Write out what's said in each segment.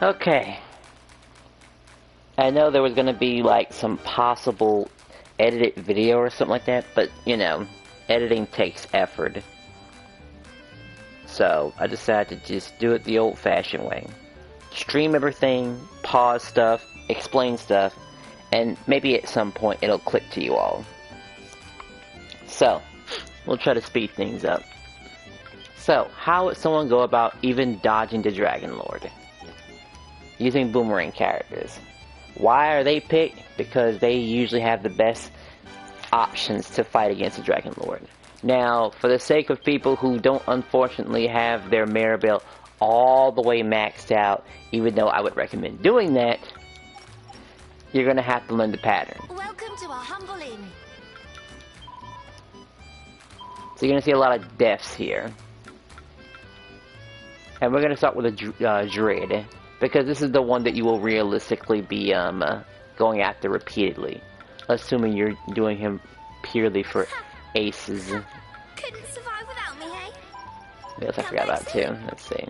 Okay. I know there was gonna be like some possible edited video or something like that, but you know, editing takes effort. So I decided to just do it the old-fashioned way. Stream everything, pause stuff, explain stuff, and maybe at some point it'll click to you all. So, we'll try to speed things up. So, how would someone go about even dodging the dragonlord? Using boomerang characters. Why are they picked? Because they usually have the best options to fight against the dragonlord. Now, for the sake of people who don't unfortunately have their Maribel all the way maxed out, even though I would recommend doing that, you're going to have to learn the pattern. Welcome to our humble inn. So you're going to see a lot of deaths here. And we're going to start with a Druid, because this is the one that you will realistically be going after repeatedly. Assuming you're doing him purely for aces. Couldn't survive without me, hey? What else I forgot about too? Let's see.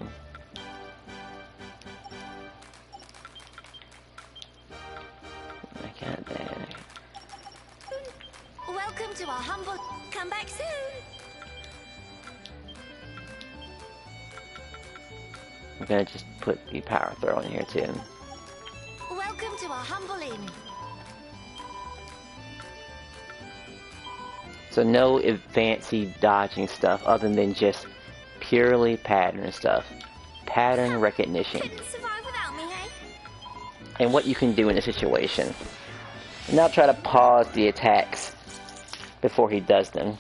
I got that. Welcome to our humble... Come back soon. I'm gonna just put the power throw in here too. Welcome to our humble inn. So no fancy dodging stuff other than just purely pattern stuff. Pattern recognition. Couldn't survive without me, hey? And what you can do in a situation. Now try to pause the attacks before he does them.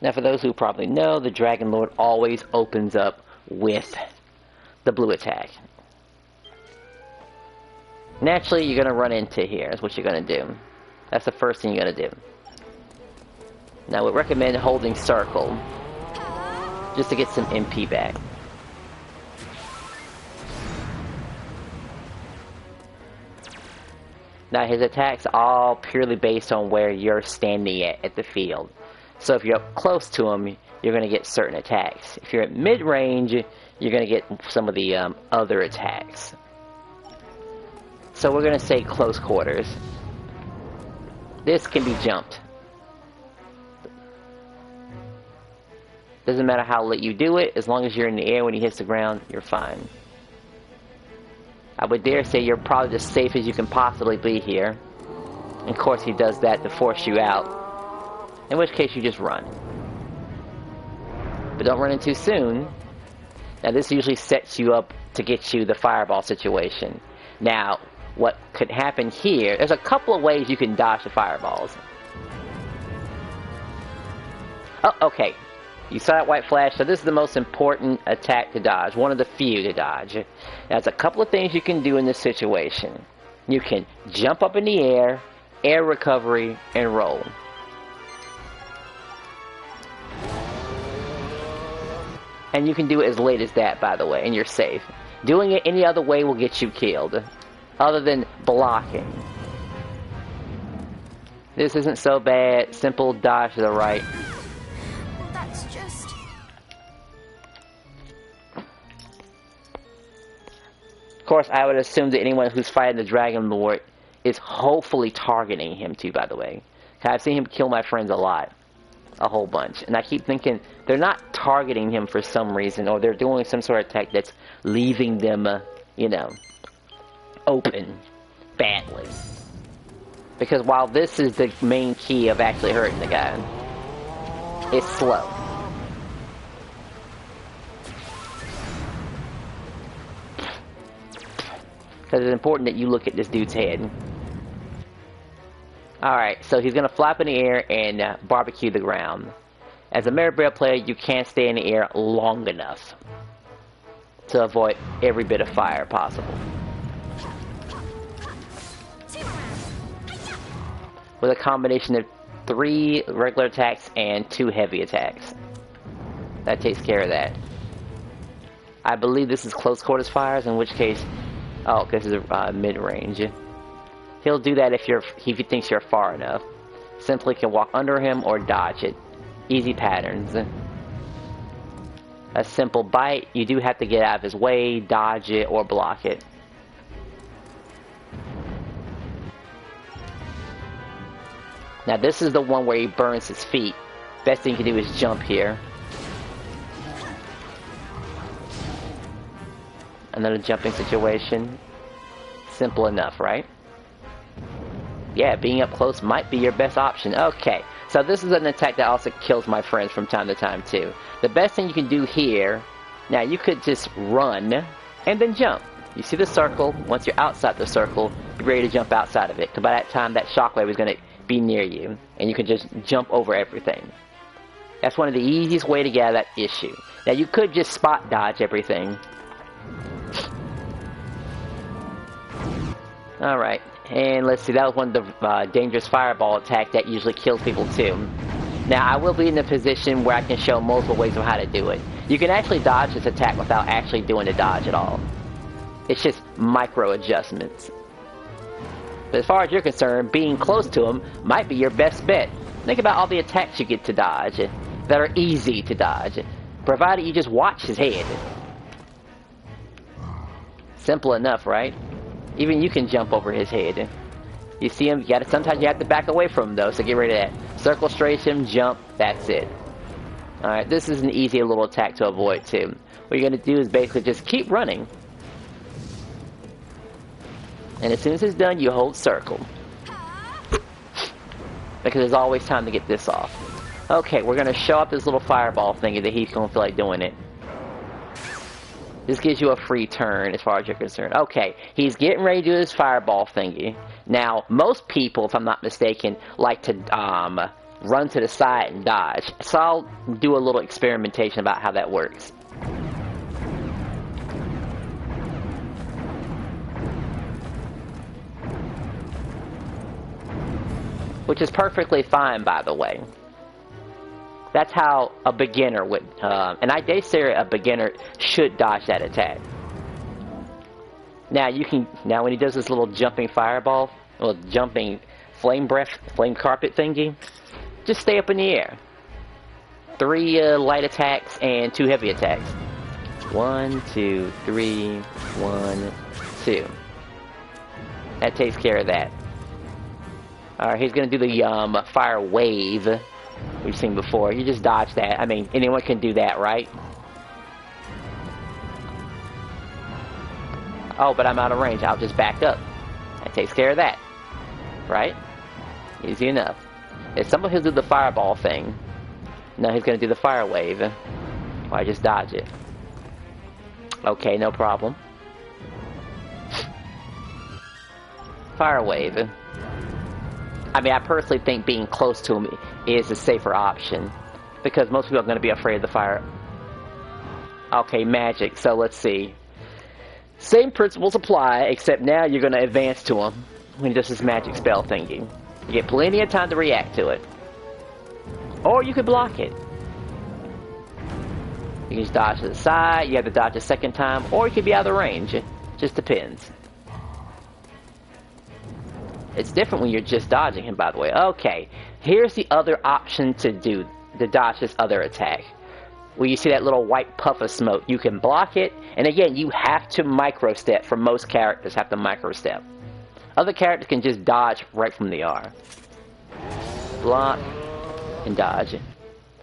Now for those who probably know, the dragonlord always opens up with the blue attack. Naturally, you're going to run into here, is what you're going to do. That's the first thing you're going to do. Now, I would recommend holding circle, just to get some MP back. Now, his attacks are all purely based on where you're standing at the field. So if you're up close to him, you're going to get certain attacks. If you're at mid-range, you're going to get some of the other attacks. So we're going to say close quarters. This can be jumped. Doesn't matter how late you do it, as long as you're in the air when he hits the ground, you're fine. I would dare say you're probably as safe as you can possibly be here. And of course he does that to force you out. In which case you just run. But don't run in too soon. Now this usually sets you up to get you the fireball situation. Now, what could happen here, there's a couple of ways you can dodge the fireballs. Oh, okay. You saw that white flash, so this is the most important attack to dodge. One of the few to dodge. Now, there's a couple of things you can do in this situation. You can jump up in the air recovery, and roll. And you can do it as late as that, by the way, and you're safe. Doing it any other way will get you killed. Other than blocking. This isn't so bad. Simple dodge to the right. That's just... Of course, I would assume that anyone who's fighting the dragonlord is hopefully targeting him too, by the way. I've seen him kill my friends a lot. A whole bunch. And I keep thinking, they're not targeting him for some reason, or they're doing some sort of attack that's leaving them, you know, open badly. Because while this is the main key of actually hurting the guy, it's slow. Because it's important that you look at this dude's head. Alright, so he's going to flop in the air and barbecue the ground. As a Maribel player, you can't stay in the air long enough to avoid every bit of fire possible. With a combination of 3 regular attacks and 2 heavy attacks. That takes care of that. I believe this is close quarters fires, in which case... Oh, this is mid-range. He'll do that if he thinks you're far enough. Simply can walk under him or dodge it. Easy patterns. a simple bite. You do have to get out of his way, dodge it, or block it. Now this is the one where he burns his feet. Best thing you can do is jump here. Another jumping situation. Simple enough, right? Yeah, being up close might be your best option. Okay, so this is an attack that also kills my friends from time to time too. The best thing you can do here, now you could just run and then jump. You see the circle, once you're outside the circle, you're ready to jump outside of it. Because by that time, that shockwave is going to be near you, and you can just jump over everything. That's one of the easiest way to get out of that issue. Now you could just spot dodge everything. Alright, and let's see, that was one of the dangerous fireball attack that usually kills people too. Now I will be in a position where I can show multiple ways of how to do it. You can actually dodge this attack without actually doing the dodge at all. It's just micro adjustments. But as far as you're concerned, being close to him might be your best bet. Think about all the attacks you get to dodge that are easy to dodge, provided you just watch his head. Simple enough, right? Even you can jump over his head. You see him, sometimes you have to back away from him though, so get rid of that. Circle straight him, jump, that's it. Alright, this is an easy little attack to avoid too. What you're going to do is basically just keep running. And as soon as it's done, you hold circle. Because there's always time to get this off. Okay, we're going to show up this little fireball thingy that he's going to feel like doing it. This gives you a free turn as far as you're concerned. Okay, he's getting ready to do his fireball thingy. Now, most people, if I'm not mistaken, like to run to the side and dodge. So I'll do a little experimentation about how that works. Which is perfectly fine, by the way. That's how a beginner would, and I dare say a beginner should dodge that attack. Now when he does this little jumping fireball, well, jumping flame breath, flame carpet thingy, just stay up in the air. 3 light attacks and 2 heavy attacks. 1, 2, 3, 1, 2. That takes care of that. Alright, he's gonna do the fire wave we've seen before. You just dodge that. I mean, anyone can do that, right? Oh, but I'm out of range. I'll just back up. That takes care of that. Right? Easy enough. If someone who'll do the fireball thing, now he's gonna do the fire wave. Or I just dodge it. Okay, no problem. Fire wave. I mean, I personally think being close to him is a safer option. Because most people are going to be afraid of the fire. Okay, magic. So let's see. Same principles apply, except now you're going to advance to him when he does his magic spell thingy. You get plenty of time to react to it. Or you could block it. You can just dodge to the side, you have to dodge a second time, or you could be out of range. It just depends. It's different when you're just dodging him, by the way. Okay, here's the other option to do, to dodge this other attack. Where you see that little white puff of smoke, you can block it, and again, you have to micro-step. For most characters, have to micro-step. Other characters can just dodge right from the R. Block, and dodge.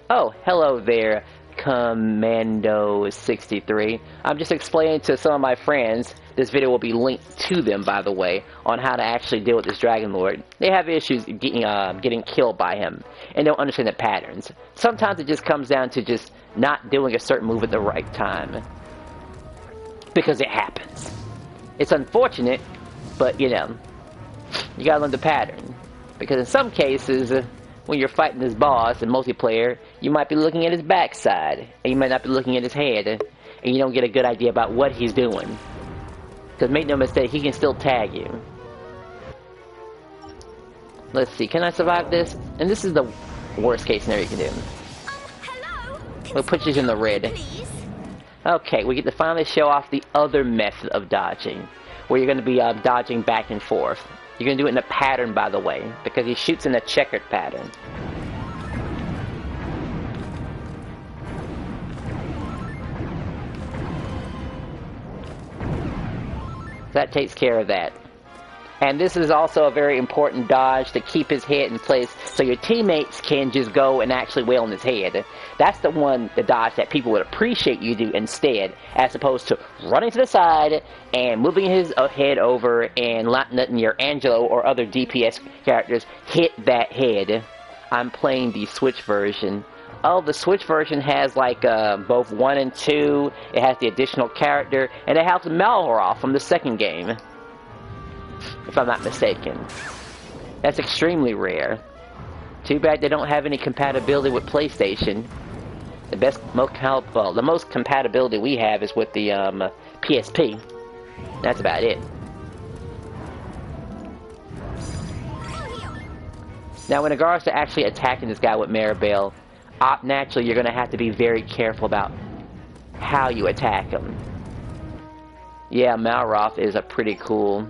Oh, hello there, Commando63. I'm just explaining to some of my friends. This video will be linked to them, by the way, on how to actually deal with this dragonlord. They have issues getting killed by him, and don't understand the patterns. Sometimes it just comes down to just not doing a certain move at the right time. Because it happens. It's unfortunate, but you know, you gotta learn the pattern. Because in some cases, when you're fighting this boss in multiplayer, you might be looking at his backside, and you might not be looking at his head, and you don't get a good idea about what he's doing. Because make no mistake, he can still tag you. Let's see, can I survive this? And this is the worst case scenario you can do. Hello? We'll put you in the red. Please? Okay, we get to finally show off the other method of dodging. Where you're going to be dodging back and forth. You're going to do it in a pattern, by the way. Because he shoots in a checkered pattern. That takes care of that. And this is also a very important dodge to keep his head in place so your teammates can just go and actually wail on his head. That's the dodge that people would appreciate you do instead, as opposed to running to the side and moving his head over and letting your Angelo or other DPS characters hit that head. I'm playing the Switch version. Oh, the Switch version has like both 1 and 2, it has the additional character, and it has Malhoroth from the second game. If I'm not mistaken. That's extremely rare. Too bad they don't have any compatibility with PlayStation. The most compatibility we have is with the PSP. That's about it. Now, in regards to actually attacking this guy with Maribel, naturally you're going to have to be very careful about how you attack him. Yeah, Malroth is a pretty cool...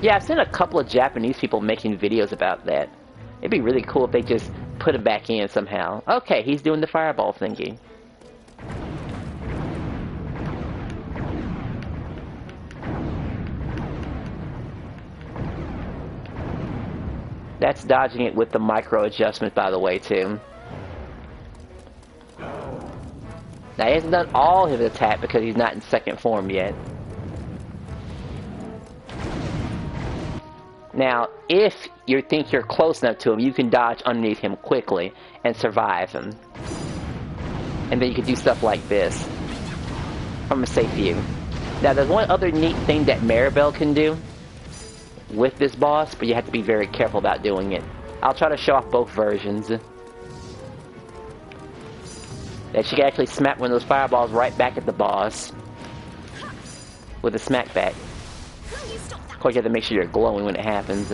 Yeah, I've seen a couple of Japanese people making videos about that. It'd be really cool if they just put him back in somehow. Okay, he's doing the fireball thingy. That's dodging it with the micro adjustment, by the way, too. Now, he hasn't done all his attack because he's not in second form yet. Now, if you think you're close enough to him, you can dodge underneath him quickly and survive him. And then you can do stuff like this from a safe view. Now, there's one other neat thing that Maribel can do with this boss, but you have to be very careful about doing it. I'll try to show off both versions. That she can actually smack one of those fireballs right back at the boss with a smack back. Of course, you have to make sure you're glowing when it happens.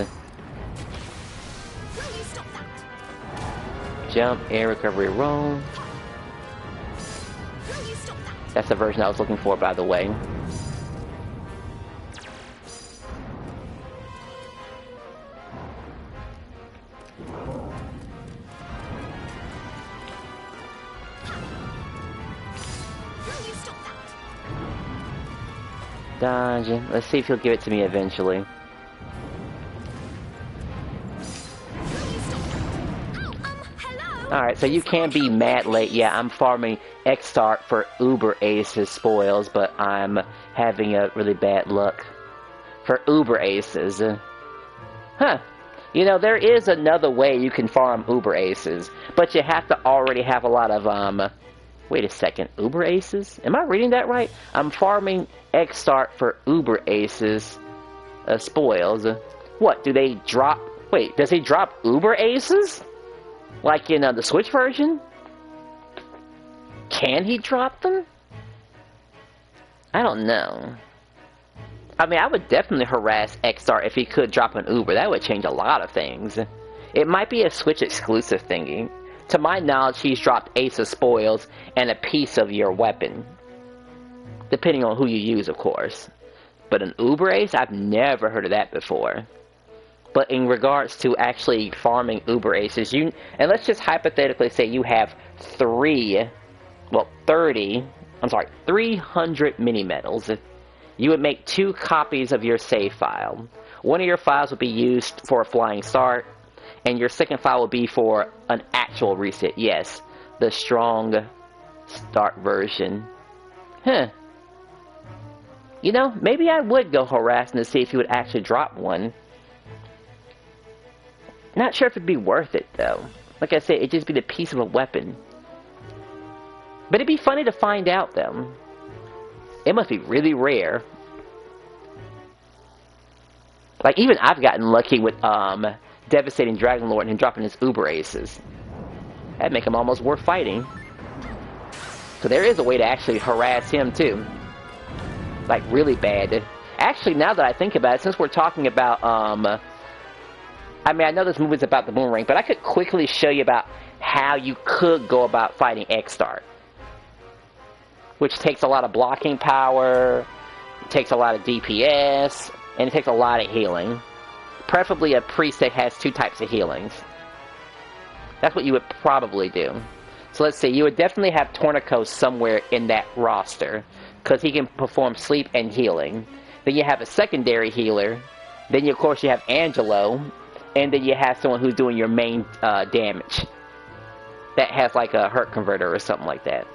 Jump, air recovery, roll. That's the version I was looking for, by the way. Dodging. Let's see if he'll give it to me eventually. Alright, so you can be mad late. Yeah, I'm farming X-Start for Uber Aces spoils, but I'm having a really bad luck for Uber Aces. Huh. You know, there is another way you can farm Uber Aces, but you have to already have a lot of, wait a second, Uber Aces? Am I reading that right? I'm farming X-Start for Uber Aces spoils. What, do they drop... Wait, does he drop Uber Aces? Like in the Switch version? Can he drop them? I don't know. I mean, I would definitely harass X-Start if he could drop an Uber. That would change a lot of things. It might be a Switch exclusive thingy. To my knowledge, he's dropped Ace of Spoils and a piece of your weapon. Depending on who you use, of course. But an Uber Ace? I've never heard of that before. But in regards to actually farming Uber Aces, and let's just hypothetically say you have 300 mini medals. You would make 2 copies of your save file. One of your files would be used for a flying start, and your second file will be for an actual reset. Yes, the strong start version. Huh. You know, maybe I would go harassing to see if he would actually drop one. Not sure if it'd be worth it, though. Like I said, it'd just be the piece of a weapon. But it'd be funny to find out, though. It must be really rare. Like, even I've gotten lucky with, devastating Dragonlord and him dropping his Uber Aces. That'd make him almost worth fighting. So there is a way to actually harass him, too. Like, really bad. Actually, now that I think about it, since we're talking about, I mean, I know this movie's about the boomerang, but I could quickly show you about how you could go about fighting X-Start. Which takes a lot of blocking power, takes a lot of DPS, and it takes a lot of healing. Preferably a priest that has 2 types of healings. That's what you would probably do. So let's see, you would definitely have Tornico somewhere in that roster, because he can perform sleep and healing. Then you have a secondary healer. Then, of course, you have Angelo. And then you have someone who's doing your main damage. That has like a hurt converter or something like that.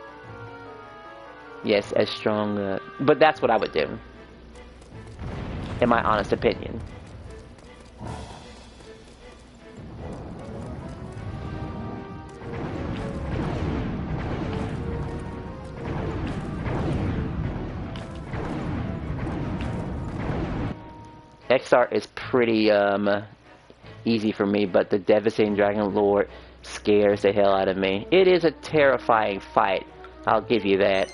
Yes, as strong. But that's what I would do. In my honest opinion. XR is pretty easy for me, but the devastating dragonlord scares the hell out of me. It is a terrifying fight, I'll give you that.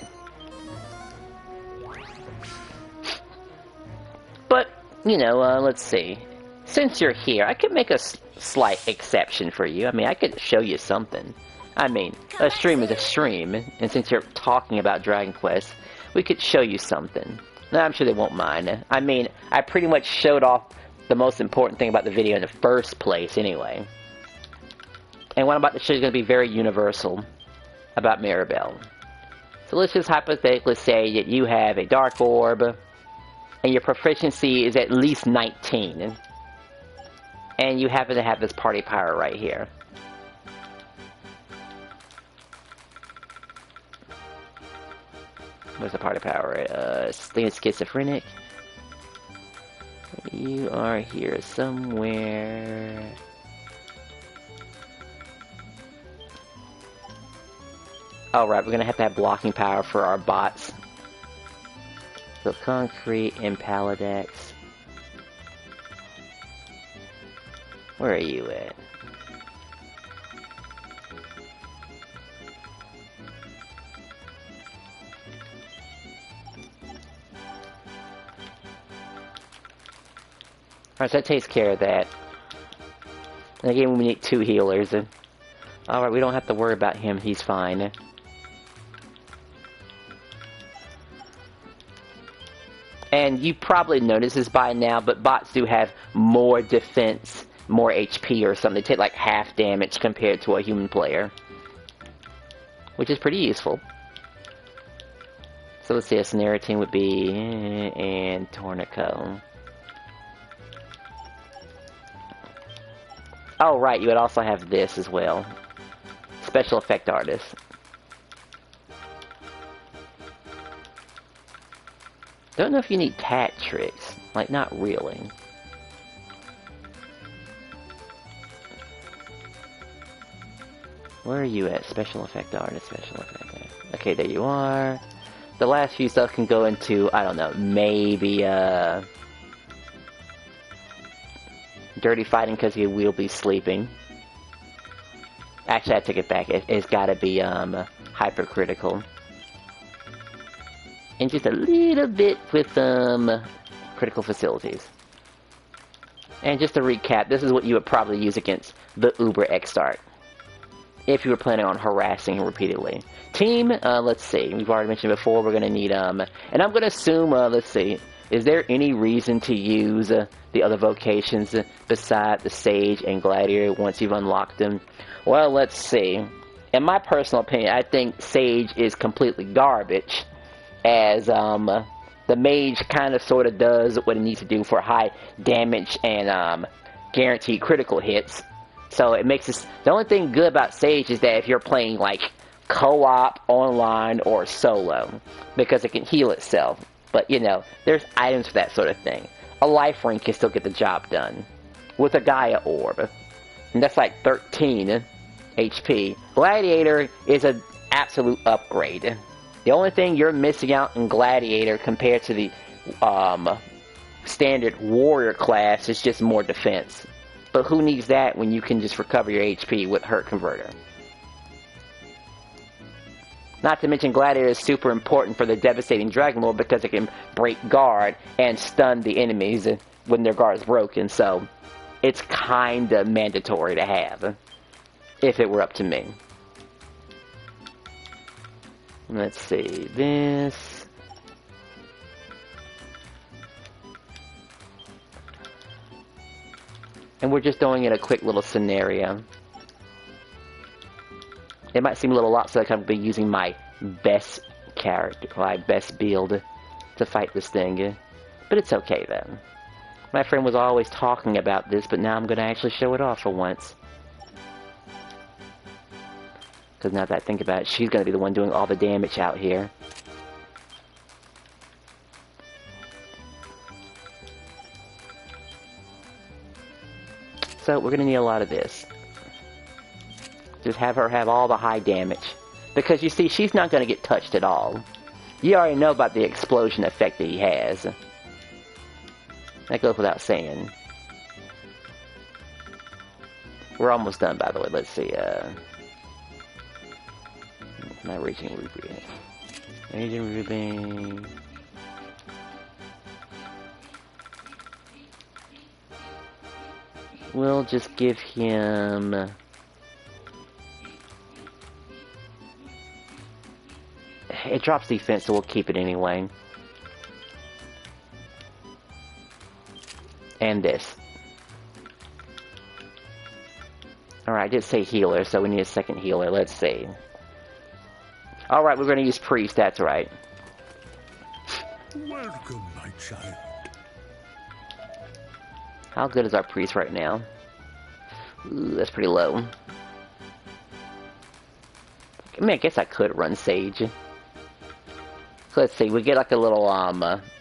But, you know, let's see. Since you're here, I could make a slight exception for you. I mean, I could show you something. I mean, a stream is a stream, and since you're talking about Dragon Quest, we could show you something. Now, I'm sure they won't mind. I mean, I pretty much showed off the most important thing about the video in the first place, anyway. And what I'm about to show you is going to be very universal about Mirabelle. So let's just hypothetically say that you have a Dark Orb, and your proficiency is at least 19. And you happen to have this party power right here. Where's the party power? I think it's schizophrenic. You are here somewhere. Alright, we're gonna have to have blocking power for our bots. So Concrete and Paladex. Where are you at? Alright, so that takes care of that. And again, we need 2 healers. Alright, we don't have to worry about him, he's fine. And you probably noticed this by now, but bots do have more defense, more HP or something. They take like half damage compared to a human player. Which is pretty useful. So let's see, a Scenario team would be... and Tornico. Oh, right, you would also have this as well. Special effect artist. Don't know if you need tat tricks. Like, not really. Where are you at? Special effect artist, special effect artist. Okay, there you are. The last few stuff can go into, I don't know, maybe, dirty fighting because he will be sleeping. Actually, I take it back. It's gotta be, hypercritical. And just a little bit with, critical facilities. And just to recap, this is what you would probably use against the Uber X-Start. If you were planning on harassing him repeatedly. Team, let's see. We've already mentioned before, we're gonna need, and I'm gonna assume, let's see. Is there any reason to use the other vocations beside the Sage and Gladiator once you've unlocked them? Well, let's see. In my personal opinion, I think Sage is completely garbage, as the Mage kind of sort of does what it needs to do for high damage and guaranteed critical hits. So it makes this... The only thing good about Sage is that if you're playing like co-op, online, or solo, because it can heal itself. But, you know, there's items for that sort of thing. A life ring can still get the job done. With a Gaia Orb. And that's like 13 HP. Gladiator is an absolute upgrade. The only thing you're missing out in Gladiator compared to the standard Warrior class is just more defense. But who needs that when you can just recover your HP with Hurt Converter? Not to mention Gladiator is super important for the devastating dragonlord because it can break guard and stun the enemies when their guard is broken, so it's kinda mandatory to have, if it were up to me. Let's see, this... And we're just doing it a quick little scenario. It might seem a little lot, so I'm going to be using my best character, my best build to fight this thing. But it's okay then. My friend was always talking about this, but now I'm going to actually show it off for once. Because now that I think about it, she's going to be the one doing all the damage out here. So we're going to need a lot of this. Just have her have all the high damage. Because you see, she's not going to get touched at all. You already know about the explosion effect that he has. That goes without saying. We're almost done, by the way. Let's see, my Raging Ruby. Raging Ruby. We'll just give him... It drops defense, so we'll keep it anyway. And this. Alright, I did say healer, so we need a second healer. Let's see. Alright, we're going to use priest, that's right. Welcome, my child. How good is our priest right now? Ooh, that's pretty low. I mean, I guess I could run Sage. So let's see, we get like a little,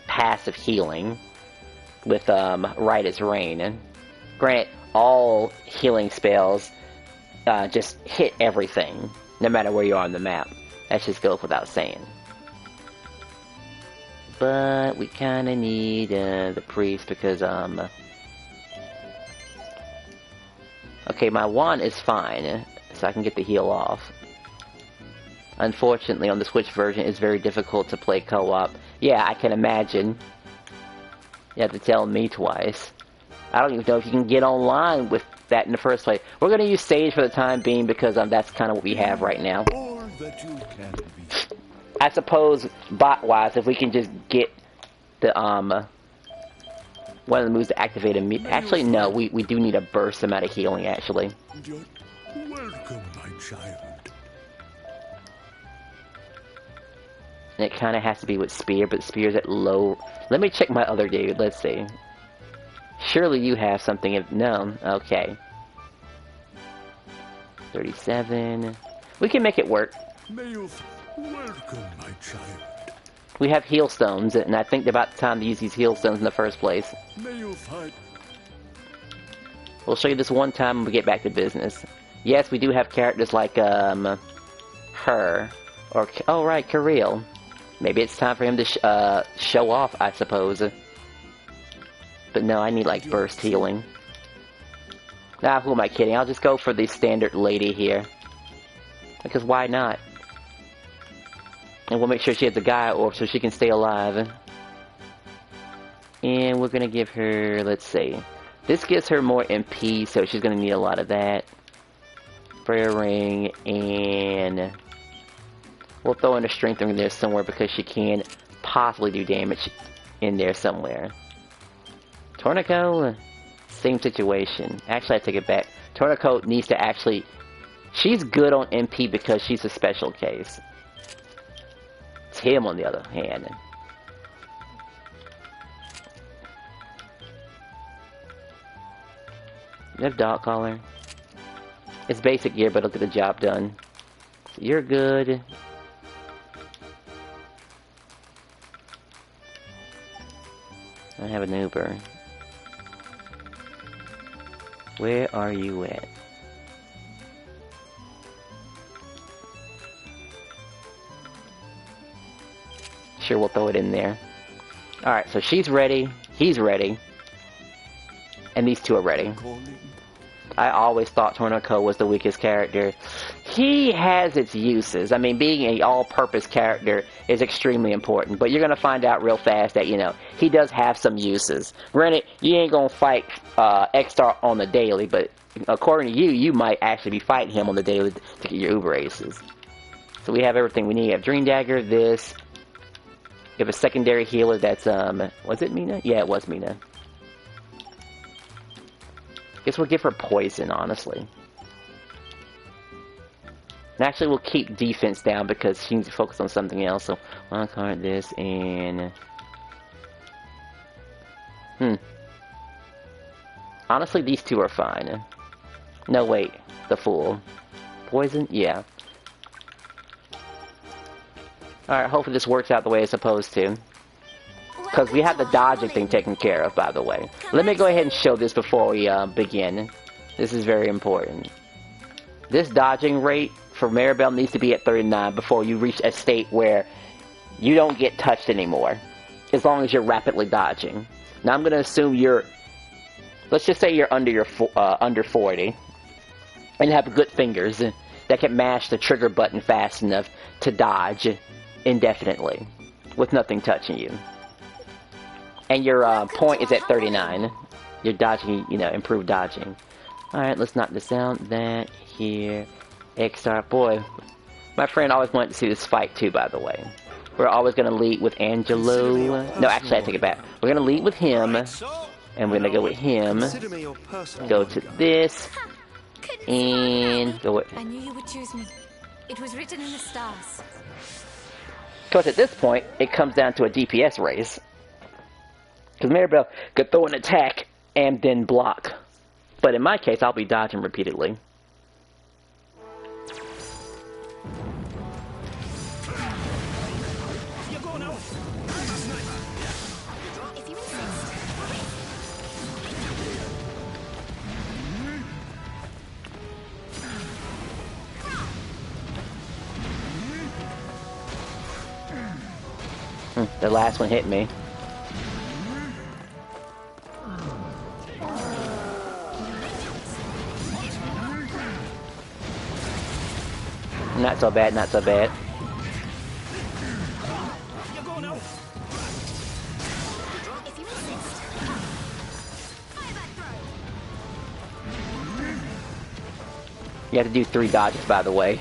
passive healing with, Right as Rain. Granted, all healing spells, just hit everything, no matter where you are on the map. That just goes without saying. But we kinda need, the priest because, okay, my wand is fine, so I can get the heal off. Unfortunately, on the Switch version, it's very difficult to play co-op. Yeah, I can imagine. You have to tell me twice. I don't even know if you can get online with that in the first place. We're going to use Sage for the time being because that's kind of what we have right now. All that you can be. I suppose, bot-wise, if we can just get the, one of the moves to activate immediately. Actually, no, we do need a burst amount of healing, actually. Welcome, my child. And it kind of has to be with Spear, but Spear's at low... Let me check my other dude, let's see. Surely you have something if... No, okay. 37... We can make it work. Welcome, my child. We have heal stones, and I think they're about the time to use these heal stones in the first place. May you fight. We'll show you this one time when we get back to business. Yes, we do have characters like, her. Or... Oh, right, Kirill. Maybe it's time for him to show off, I suppose. But no, I need, like, burst healing. Nah, who am I kidding? I'll just go for the standard lady here. Because why not? And we'll make sure she has a Gaia Orb so she can stay alive. And we're gonna give her, let's see. This gives her more MP, so she's gonna need a lot of that. Prayer Ring, and... We'll throw in a Strength Ring there somewhere because she can possibly do damage in there somewhere. Tornico, same situation. Actually, I take it back. Tornico needs to actually... She's good on MP because she's a special case. It's him, on the other hand. You have Dog Collar. It's basic gear, but it'll get the job done. So you're good. I have an Uber. Where are you at? Sure, we'll throw it in there. Alright, so she's ready. He's ready. And these two are ready. I always thought Tornico was the weakest character. He has its uses. I mean, being an all-purpose character is extremely important. But you're going to find out real fast that, you know, he does have some uses. Granted, you ain't going to fight X-Star on the daily, but according to you, you might actually be fighting him on the daily to get your Uber aces. So we have everything we need. We have Dream Dagger, this. We have a secondary healer that's, was it Mina? Yeah, it was Mina. Guess we'll give her poison, honestly. And actually, we'll keep defense down because she needs to focus on something else. So, one card, this, and... Honestly, these two are fine. No, wait. The Fool. Poison? Yeah. Alright, hopefully this works out the way it's supposed to. Because we have the dodging thing taken care of, by the way. Let me go ahead and show this before we begin. This is very important. This dodging rate for Maribel needs to be at 39 before you reach a state where you don't get touched anymore. As long as you're rapidly dodging. Now I'm going to assume you're... Let's just say you're under 40. And you have good fingers that can mash the trigger button fast enough to dodge indefinitely. With nothing touching you. And your point is at 39. You're dodging, you know, improved dodging. Alright, let's knock this down. That, here, XR. Boy, my friend always wanted to see this fight too, by the way. We're always going to lead with Angelo. No, actually, I take it back. We're going to lead with him. And we're going to go with him. Go to this. And go with... I knew you would choose me. It was written in the stars. Because at this point, it comes down to a DPS race. Because Maribel could throw an attack and then block. But in my case, I'll be dodging repeatedly. The last one hit me. Not so bad, not so bad. You have to do 3 dodges, by the way.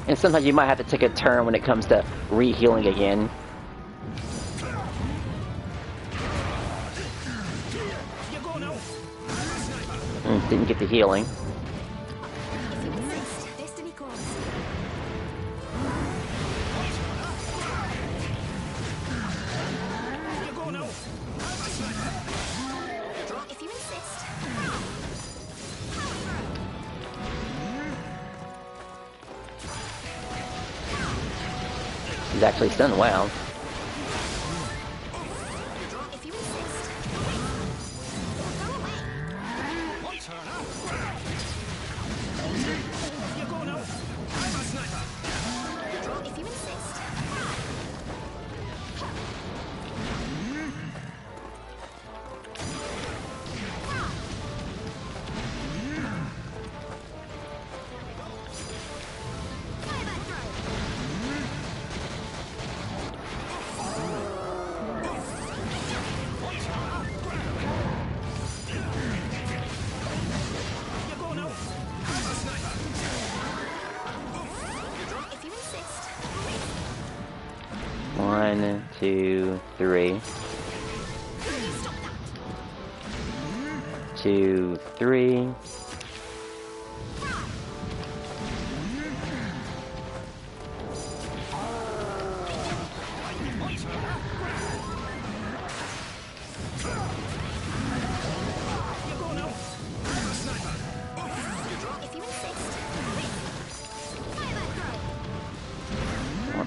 And sometimes you might have to take a turn when it comes to re-healing again. Didn't get the healing. He's actually stunned well. One, two, three. 2, 3.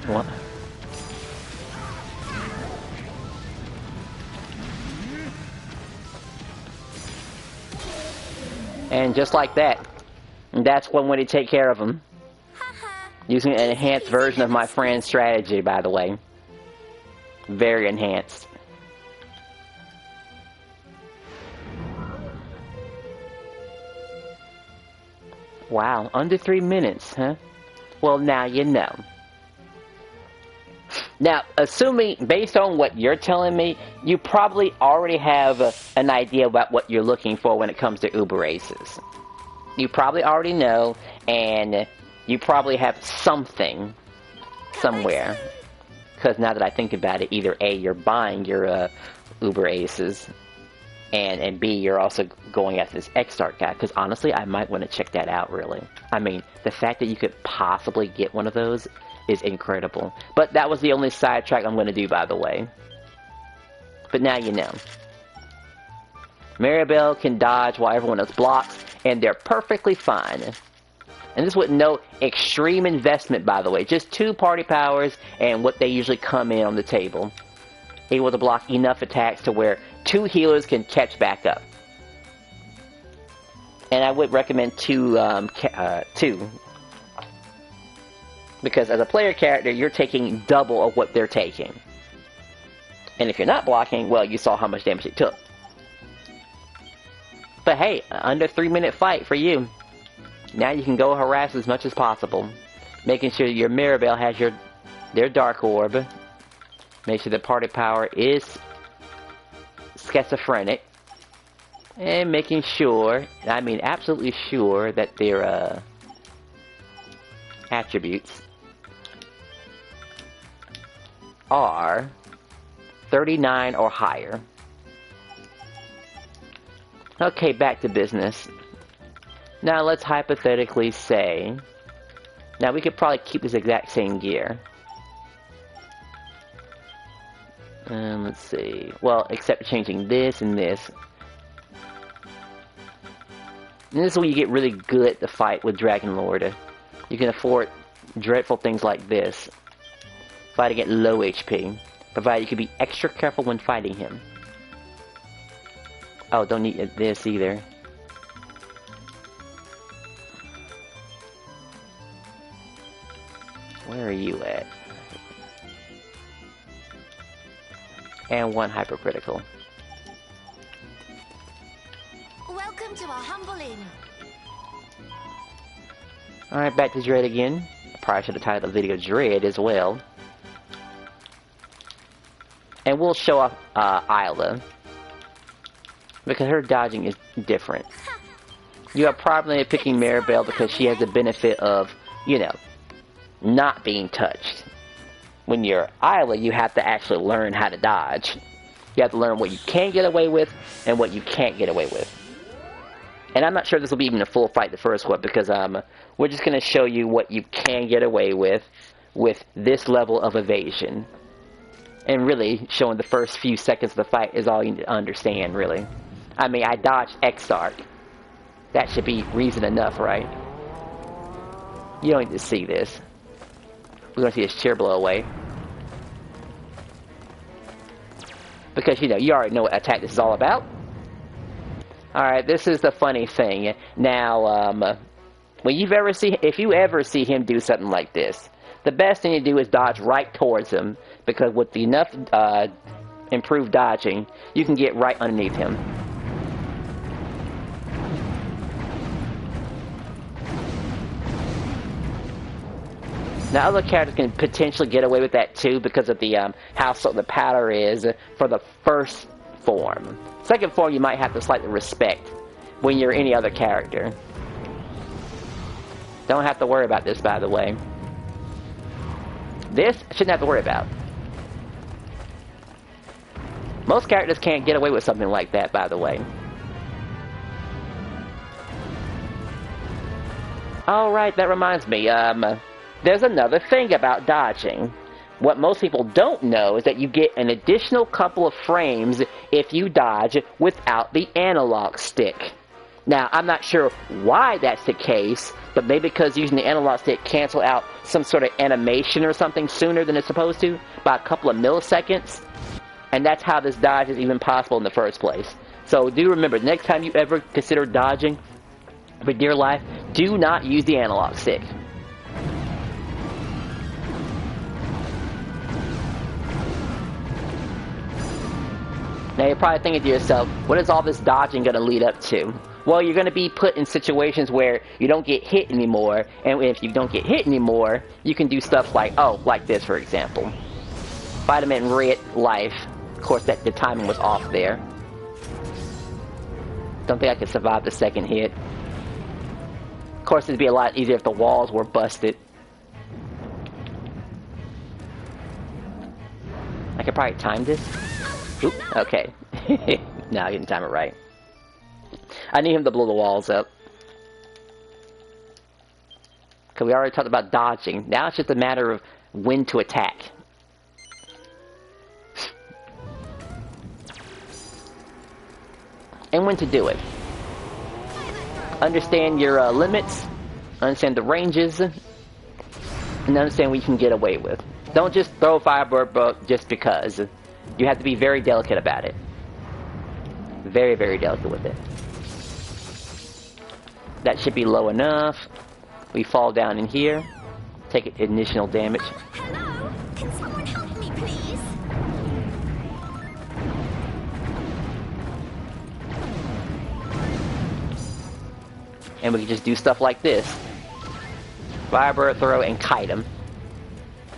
What? And just like that, that's one way to take care of them. Using an enhanced version of my friend's strategy, by the way. Very enhanced. Wow, under 3 minutes, huh? Well, now you know. Now, assuming, based on what you're telling me, you probably already have an idea about what you're looking for when it comes to Uber Aces. You probably already know, and you probably have something somewhere. Because now that I think about it, either A, you're buying your Uber Aces, and B, you're also going after this X-Start guy, because honestly, I might want to check that out, really. I mean, the fact that you could possibly get one of those is incredible. But that was the only sidetrack I'm going to do, by the way. But now you know. Maribel can dodge while everyone else blocks, and they're perfectly fine. And this with no extreme investment, by the way. Just 2 party powers and what they usually come in on the table. Able to block enough attacks to where 2 healers can catch back up. And I would recommend 2. Because as a player character, you're taking double of what they're taking. And if you're not blocking, well, you saw how much damage it took. But hey, under 3-minute fight for you. Now you can go harass as much as possible. Making sure your Maribel has their Dark Orb. Make sure the party power is schizophrenic. And making sure, I mean absolutely sure, that their attributes are 39 or higher. Okay, back to business. Now let's hypothetically say, now we could probably keep this exact same gear. Let's see, well, except changing this and this. And this is when you get really good at the fight with dragonlord. You can afford dreadful things like this. Fighting at low HP, provided you can be extra careful when fighting him. Oh, don't need this either. Where are you at? And 1 hypercritical. Welcome to our humble inn. Alright, back to Dread again. I probably should have titled the video Dread as well. And we'll show off Isla. Because her dodging is different. You are probably picking Maribel because she has the benefit of, you know, not being touched. When you're Isla, you have to actually learn how to dodge. You have to learn what you can get away with and what you can't get away with. And I'm not sure this will be even a full fight the first one, because we're just going to show you what you can get away with this level of evasion. And really, showing the first few seconds of the fight is all you need to understand, really. I mean, I dodged X-Arc. That should be reason enough, right? You don't need to see this. We're going to see his chair blow away. Because, you know, you already know what attack this is all about. Alright, this is the funny thing. Now, when if you ever see him do something like this, the best thing to do is dodge right towards him. Because with enough improved dodging, you can get right underneath him. Now, other characters can potentially get away with that too because of the how slow the powder is for the first form. Second form, you might have to slightly respect when you're any other character. Don't have to worry about this, by the way. This, I shouldn't have to worry about. Most characters can't get away with something like that, by the way. Alright, that reminds me, there's another thing about dodging. What most people don't know is that you get an additional couple of frames if you dodge without the analog stick. Now, I'm not sure why that's the case, but maybe because using the analog stick cancel out some sort of animation or something sooner than it's supposed to, by a couple of milliseconds. And that's how this dodge is even possible in the first place. So do remember, next time you ever consider dodging for dear life, do not use the analog stick. Now you're probably thinking to yourself, what is all this dodging going to lead up to? Well, you're going to be put in situations where you don't get hit anymore, and if you don't get hit anymore, you can do stuff like, like this, for example. Vitamin Red Life. Of course, the timing was off there. Don't think I could survive the second hit. Of course, it'd be a lot easier if the walls were busted. I could probably time this. Oop, okay. No, I didn't time it right. I need him to blow the walls up. Because we already talked about dodging. Now it's just a matter of when to attack. And when to do it. Understand your limits. Understand the ranges. And understand what you can get away with. Don't just throw a firebird just because. You have to be very delicate about it. Very, very delicate with it. That should be low enough. We fall down in here. Take initial damage. Hello? Can someone help me, please? And we can just do stuff like this. Firebird throw and kite him.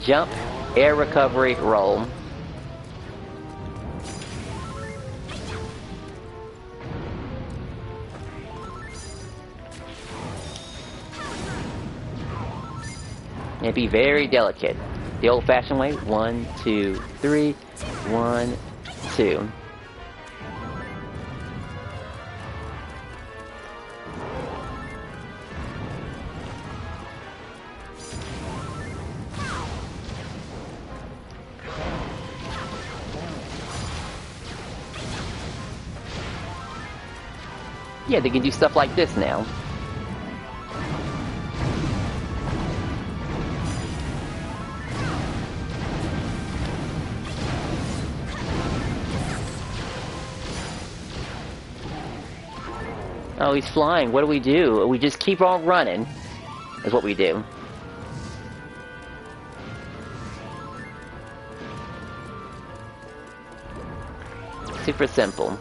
Jump, air recovery, roll. And be very delicate. The old-fashioned way. 1, 2, 3. 1, 2. Yeah, they can do stuff like this now. Oh, he's flying. What do? We just keep on running, is what we do. Super simple.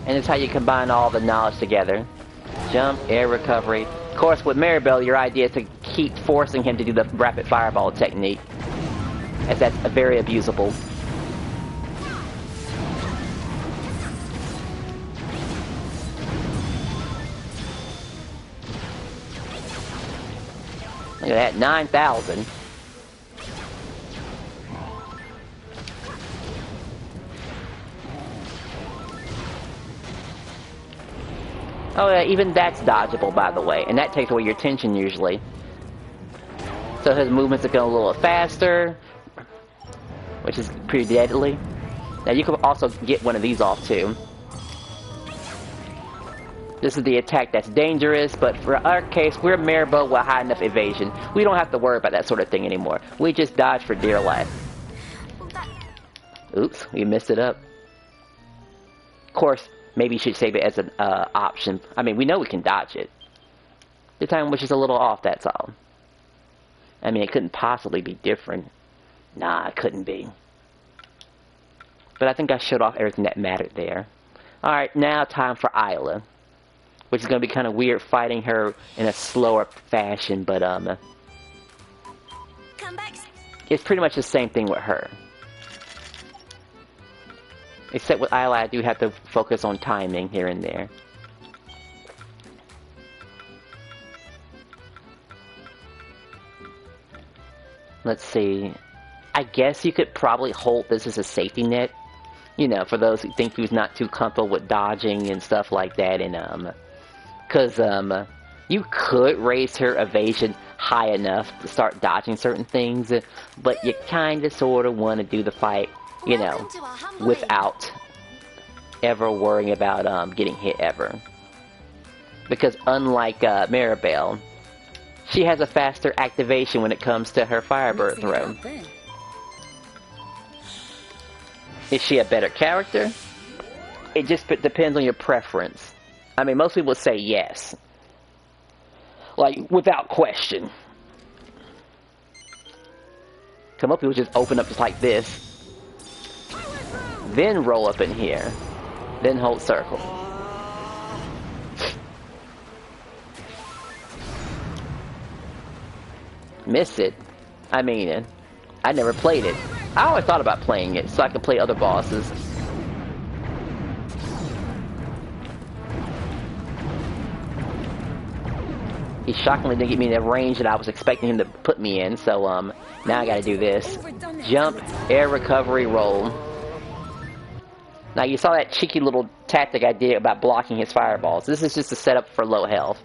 And it's how you combine all the knowledge together. Jump, air recovery. Of course, with Maribel, your idea is to keep forcing him to do the rapid fireball technique, as that's very abusable. Look at that, 9,000. Oh yeah, even that's dodgeable, by the way, and that takes away your tension usually. So his movements are going a little faster, which is pretty deadly. Now you can also get one of these off too. This is the attack that's dangerous, but for our case, we're Maribel with high enough evasion. We don't have to worry about that sort of thing anymore. We just dodge for dear life. Oops, we messed it up. Of course, maybe you should save it as an option. I mean, we know we can dodge it. The time was just a little off, that's all. I mean, it couldn't possibly be different. Nah, it couldn't be. But I think I showed off everything that mattered there. Alright, now time for Isla. Which is going to be kind of weird fighting her in a slower fashion, but Come back. it's pretty much the same thing with her. Except with Isla, I do have to focus on timing here and there. Let's see. I guess you could probably hold this as a safety net. You know, for those who think who's not too comfortable with dodging and stuff like that. And, because, you could raise her evasion high enough to start dodging certain things. But you kind of sort of want to do the fight, you know, without ever worrying about getting hit ever. Because unlike Maribel, she has a faster activation when it comes to her Firebird throw. Is she a better character? It just depends on your preference. I mean, most people say yes. Like, without question. Some people just open up just like this. Then roll up in here. Then hold circle. Miss it. I mean, I never played it. I always thought about playing it so I could play other bosses. He shockingly didn't get me in the range that I was expecting him to put me in, so, now I gotta do this. Jump, air recovery, roll. Now, you saw that cheeky little tactic I did about blocking his fireballs. This is just a setup for low health.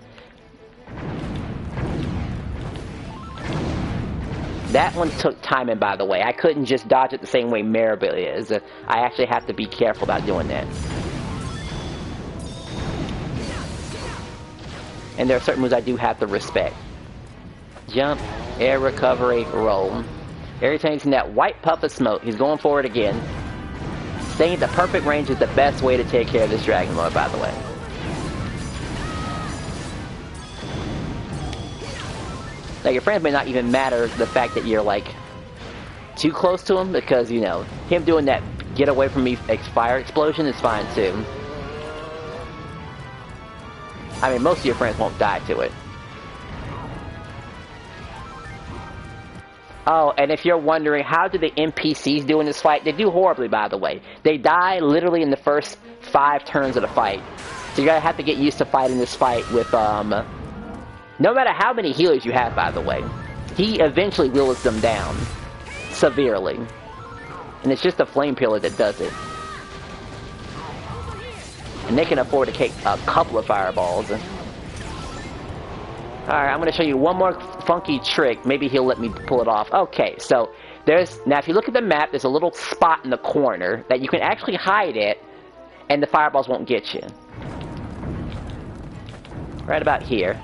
That one took timing, by the way. I couldn't just dodge it the same way Maribel is. I actually have to be careful about doing that. And there are certain moves I do have to respect. Jump, air recovery, roll. Every time he's in that white puff of smoke, he's going for it again. Staying at the perfect range is the best way to take care of this dragonlord, by the way. Now, your friends may not even matter the fact that you're, like, too close to him, because, you know, him doing that get away from me fire explosion is fine, too. I mean, most of your friends won't die to it. Oh, and if you're wondering, how do the NPCs do in this fight? They do horribly, by the way. They die literally in the first 5 turns of the fight. So you're gonna have to get used to fighting this fight with, no matter how many healers you have, by the way. He eventually wills them down. Severely. And it's just a flame pillar that does it. And they can afford to take a couple of fireballs. Alright, I'm going to show you one more funky trick. Maybe he'll let me pull it off. Okay, so there's... Now, if you look at the map, there's a little spot in the corner that you can actually hide it, and the fireballs won't get you. Right about here.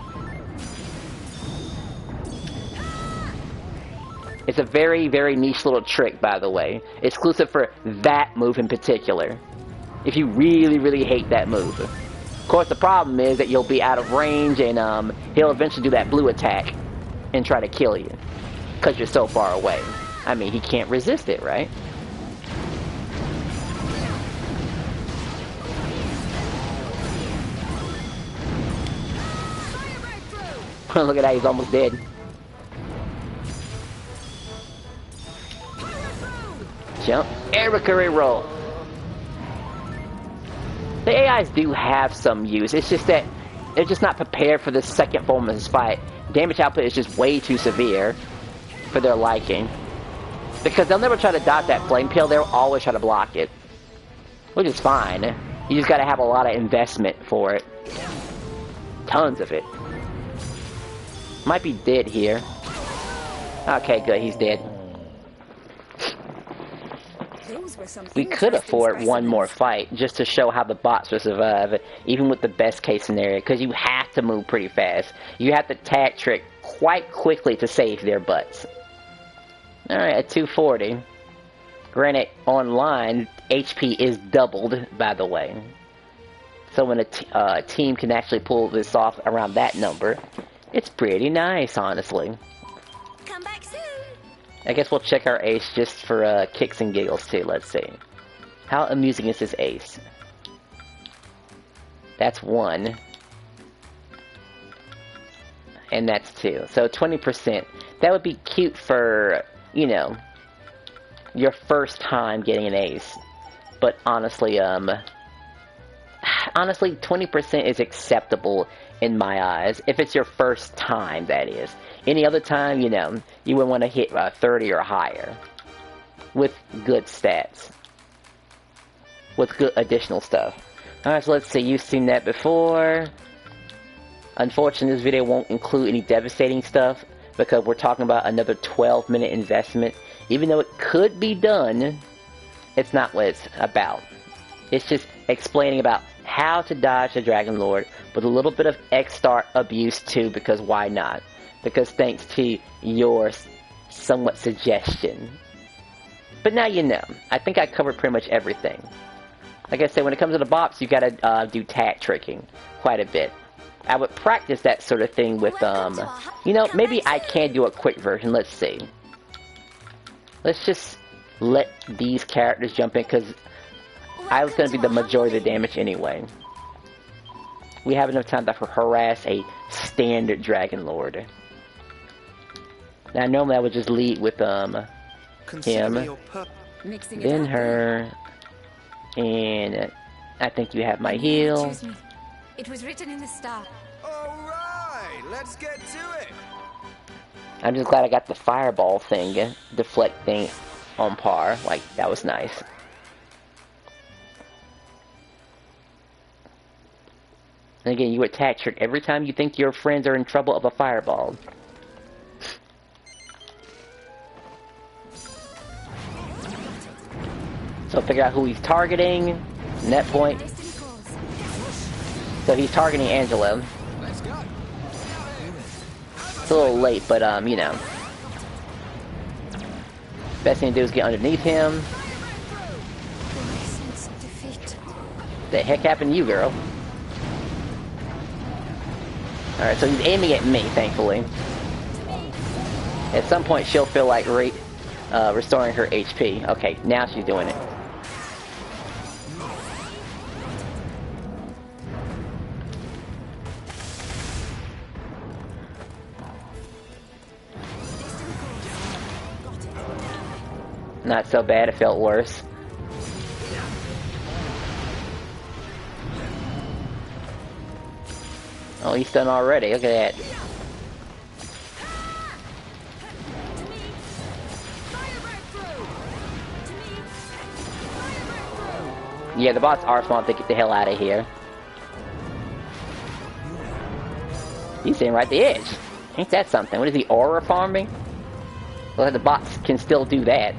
It's a very, very niche little trick, by the way. Exclusive for that move in particular. If you really, really hate that move. Of course, the problem is that you'll be out of range, and he'll eventually do that blue attack and try to kill you. Because you're so far away. I mean, he can't resist it, right? Look at that, he's almost dead. Jump, air recovery, roll. The AIs do have some use, it's just that they're just not prepared for the second form of this fight. Damage output is just way too severe for their liking. Because they'll never try to dodge that flame pill, they'll always try to block it. Which is fine. You just gotta have a lot of investment for it. Tons of it. Might be dead here. Okay, good, he's dead. We could afford one more fight, just to show how the bots will survive, even with the best case scenario, because you have to move pretty fast. You have to tag trick quite quickly to save their butts. Alright, at 240. Granted, online, HP is doubled, by the way. So when a team can actually pull this off around that number, it's pretty nice, honestly. Come back soon. I guess we'll check our ace just for kicks and giggles too. Let's see. How amusing is this ace? That's 1. And that's 2. So 20%. That would be cute for, you know, your first time getting an ace. But honestly, honestly, 20% is acceptable in my eyes. If it's your first time, that is. Any other time, you know, you would want to hit 30 or higher. With good stats. With good additional stuff. Alright, so let's see. You've seen that before. Unfortunately, this video won't include any devastating stuff. Because we're talking about another 12-minute investment. Even though it could be done, it's not what it's about. It's just explaining about how to dodge the dragonlord with a little bit of X-Star abuse too, because why not? Because thanks to your somewhat suggestion. But now you know. I think I covered pretty much everything. Like I said, when it comes to the bops, you gotta do tag tricking quite a bit. I would practice that sort of thing with, you know, maybe I can do a quick version. Let's see. Let's just let these characters jump in, because I was going to be the majority of the damage anyway. We have enough time to harass a standard dragonlord. Now, normally I would just lead with, him, then her, and I think you have my heal. It was written in the star. All right. let's get to it. I'm just glad I got the fireball thing, deflect thing on par. Like, that was nice. And again, you attack trick every time you think your friends are in trouble of a fireball. So figure out who he's targeting. Net point. So he's targeting Angelo. It's a little late, but you know. Best thing to do is get underneath him. The heck happened to you, girl? Alright, so he's aiming at me, thankfully. At some point she'll feel like restoring her HP. Okay, now she's doing it. Not so bad, it felt worse. Oh, he's done already, look at that. Yeah, the bots are smart to get the hell out of here. He's sitting right at the edge. Ain't that something? What is he, aura farming? Well, the bots can still do that.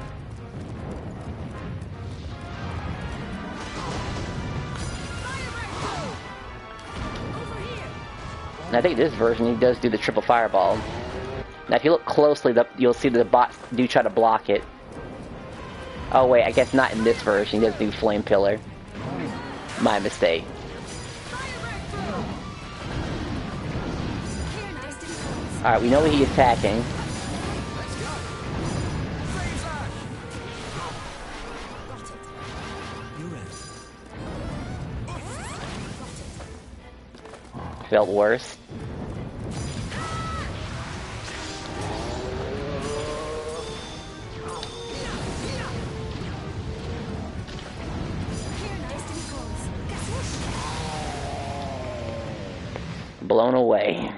And I think this version, he does do the triple fireball. Now, if you look closely, you'll see that the bots do try to block it. Oh wait, I guess not in this version. He does do Flame Pillar. My mistake. Alright, we know what he's attacking. Felt worse. Blown away.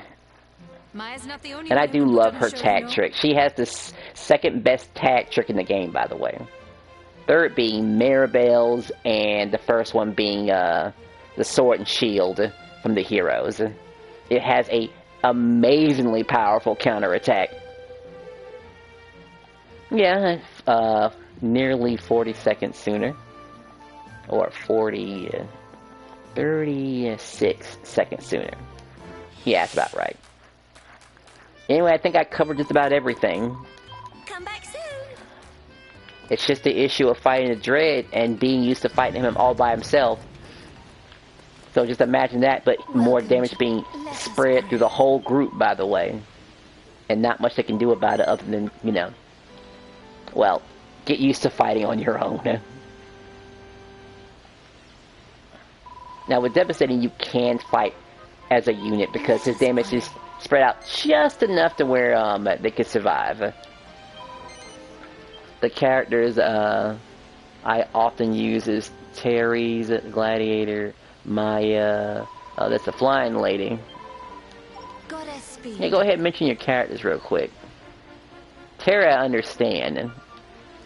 Maya's not the only And I one who do can love put her on a show, tag you know? trick. She has the second best tag trick in the game, by the way. Third being Maribel's, and the first one being the sword and shield from the heroes. It has a amazingly powerful counterattack. Yeah, nearly 40 seconds sooner. Or 36 seconds sooner. Yeah, that's about right. Anyway, I think I covered just about everything. Come back soon. It's just the issue of fighting the Dread and being used to fighting him all by himself. So just imagine that, but more damage being spread through the whole group, by the way. And not much they can do about it other than, you know, well, get used to fighting on your own. Now, with Devastating, you can fight as a unit because his damage is spread out just enough to where they could survive. The characters I often use is Terry's Gladiator, Maya, that's the flying lady. Goddess speed. Yeah, go ahead and mention your characters real quick. Terry, I understand.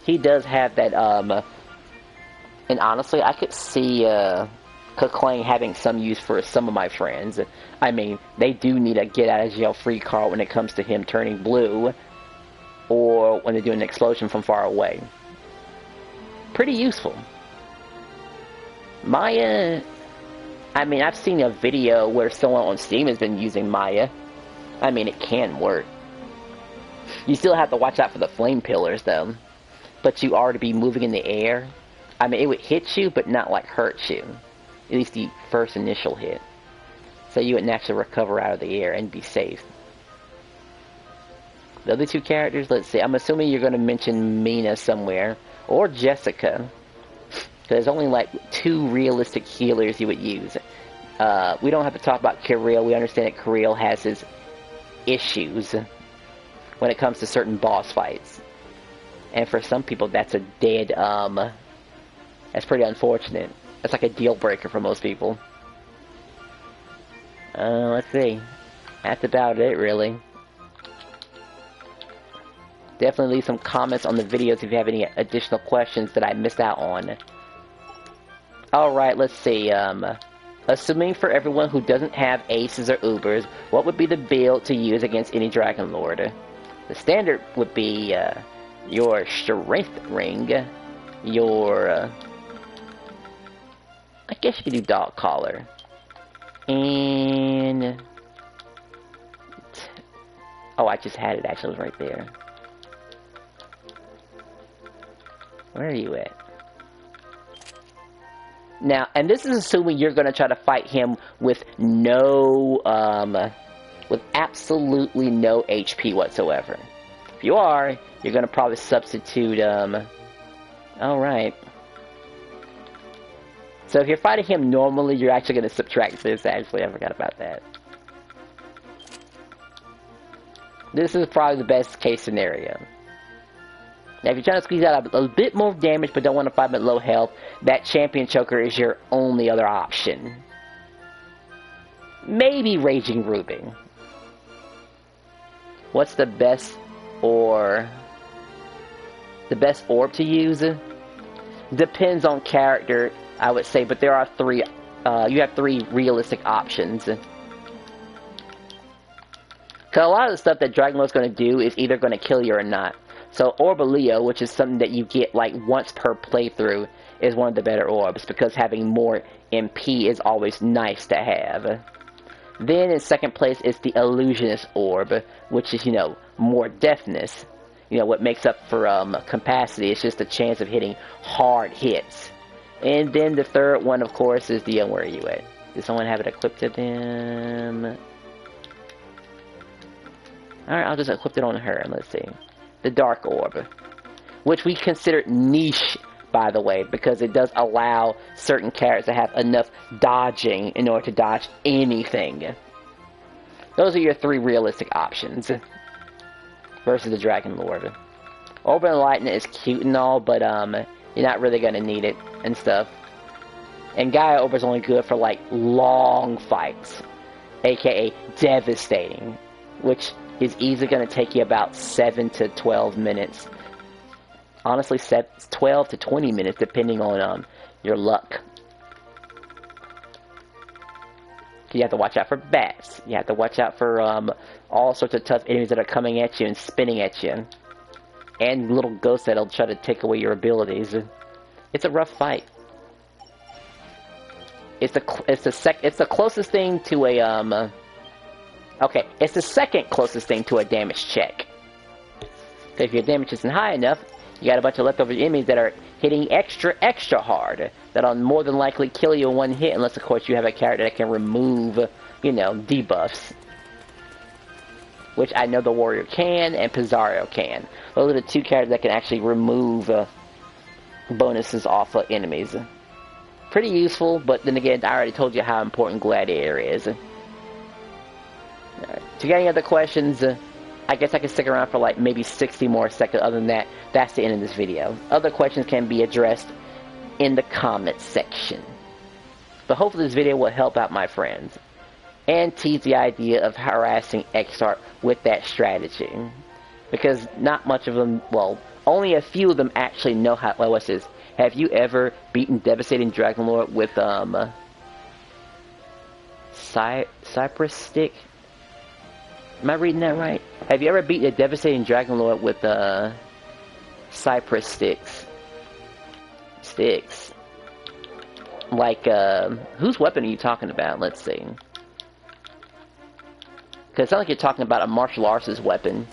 He does have that, and honestly, I could see Kuklang having some use for some of my friends. I mean, they do need a get-out-of-jail-free card when it comes to him turning blue, or when they're doing an explosion from far away. Pretty useful. Maya, I mean, I've seen a video where someone on Steam has been using Maya. I mean, it can work. You still have to watch out for the flame pillars, though. But you are to be moving in the air. I mean, it would hit you, but not, like, hurt you. At least the first initial hit. So you would naturally recover out of the air and be safe. The other two characters, let's see. I'm assuming you're going to mention Mina somewhere. Or Jessica. There's only like 2 realistic healers you would use. We don't have to talk about Kirill. We understand that Kirill has his issues when it comes to certain boss fights. And for some people, that's a dead, that's pretty unfortunate. That's like a deal breaker for most people. Let's see. That's about it, really. Definitely leave some comments on the videos if you have any additional questions that I missed out on. Alright, let's see, assuming for everyone who doesn't have aces or ubers, what would be the build to use against any dragonlord? The standard would be, your strength ring, your, I guess you could do dog collar, and, oh, I just had it, actually, it was right there. Where are you at? Now, and this is assuming you're going to try to fight him with no, with absolutely no HP whatsoever. If you are, you're going to probably substitute, alright. So if you're fighting him normally, you're actually going to subtract this, actually, I forgot about that. This is probably the best case scenario. Now, if you're trying to squeeze out a bit more damage but don't want to fight him at low health, that champion choker is your only other option. Maybe Raging Ruby. What's the best orb to use? Depends on character, I would say, but there are three. You have three realistic options. Because a lot of the stuff that Dragonlord's going to do is either going to kill you or not. So Orb of Leo, which is something that you get like once per playthrough, is one of the better orbs, because having more MP is always nice to have. Then in second place is the Illusionist Orb, which is, you know, more deafness. You know, what makes up for capacity. It's just a chance of hitting hard hits. And then the third one, of course, is the, where are you at? Does someone have it equipped to them? Alright, I'll just equip it on her, and let's see. The Dark Orb, which we consider niche, by the way, because it does allow certain characters to have enough dodging in order to dodge anything. Those are your three realistic options versus the Dragonlord. Orb of Enlightenment is cute and all, but you're not really gonna need it and stuff. And Gaia Orb is only good for like long fights, aka devastating, which is easily going to take you about 7 to 12 minutes. Honestly, 12 to 20 minutes, depending on your luck. You have to watch out for bats. You have to watch out for all sorts of tough enemies that are coming at you and spinning at you. And little ghosts that'll try to take away your abilities. It's a rough fight. It's the closest thing to a okay, it's the second closest thing to a damage check. So if your damage isn't high enough, you got a bunch of leftover enemies that are hitting extra hard. That'll more than likely kill you in one hit, unless of course you have a character that can remove, you know, debuffs. Which I know the Warrior can, and Pizarro can. Those are the two characters that can actually remove bonuses off of enemies. Pretty useful, but then again, I already told you how important Gladiator is. If you got any other questions, I guess I can stick around for like maybe 60 more seconds. Other than that, that's the end of this video. Other questions can be addressed in the comments section. But hopefully this video will help out my friends and tease the idea of harassing Exarch with that strategy. Because not much of them, well, only a few of them actually know how, well, what's this? Have you ever beaten Devastating Dragonlord with, Cypress Stick? Am I reading that right? Have you ever beaten a Devastating Dragonlord with, Cypress Sticks? Sticks. Like, whose weapon are you talking about? Let's see. Because it sounds like you're talking about a martial arts weapon.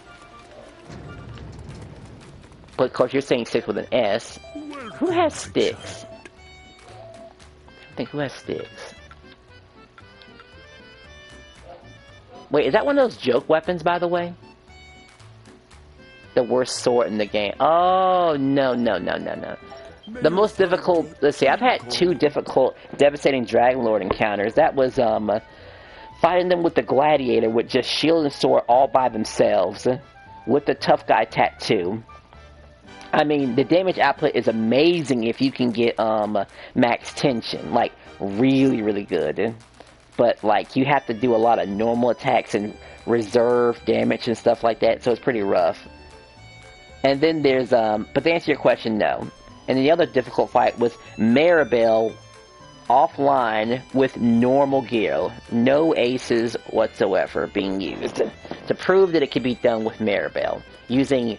But of course you're saying sticks with an S. Who has sticks? I think who has sticks? Wait, is that one of those joke weapons, by the way? The worst sword in the game. Oh, no. The most difficult... Let's see, I've had 2 difficult Devastating Dragonlord encounters. That was, fighting them with the Gladiator with just shield and sword all by themselves. With the Tough Guy tattoo. I mean, the damage output is amazing if you can get, max tension. Like, really, really good. but like you have to do a lot of normal attacks and reserve damage and stuff like that, so it's pretty rough. And then there's but to answer your question, no. And the other difficult fight was Maribel offline with normal gear, no aces whatsoever being used, to prove that it could be done with Maribel using,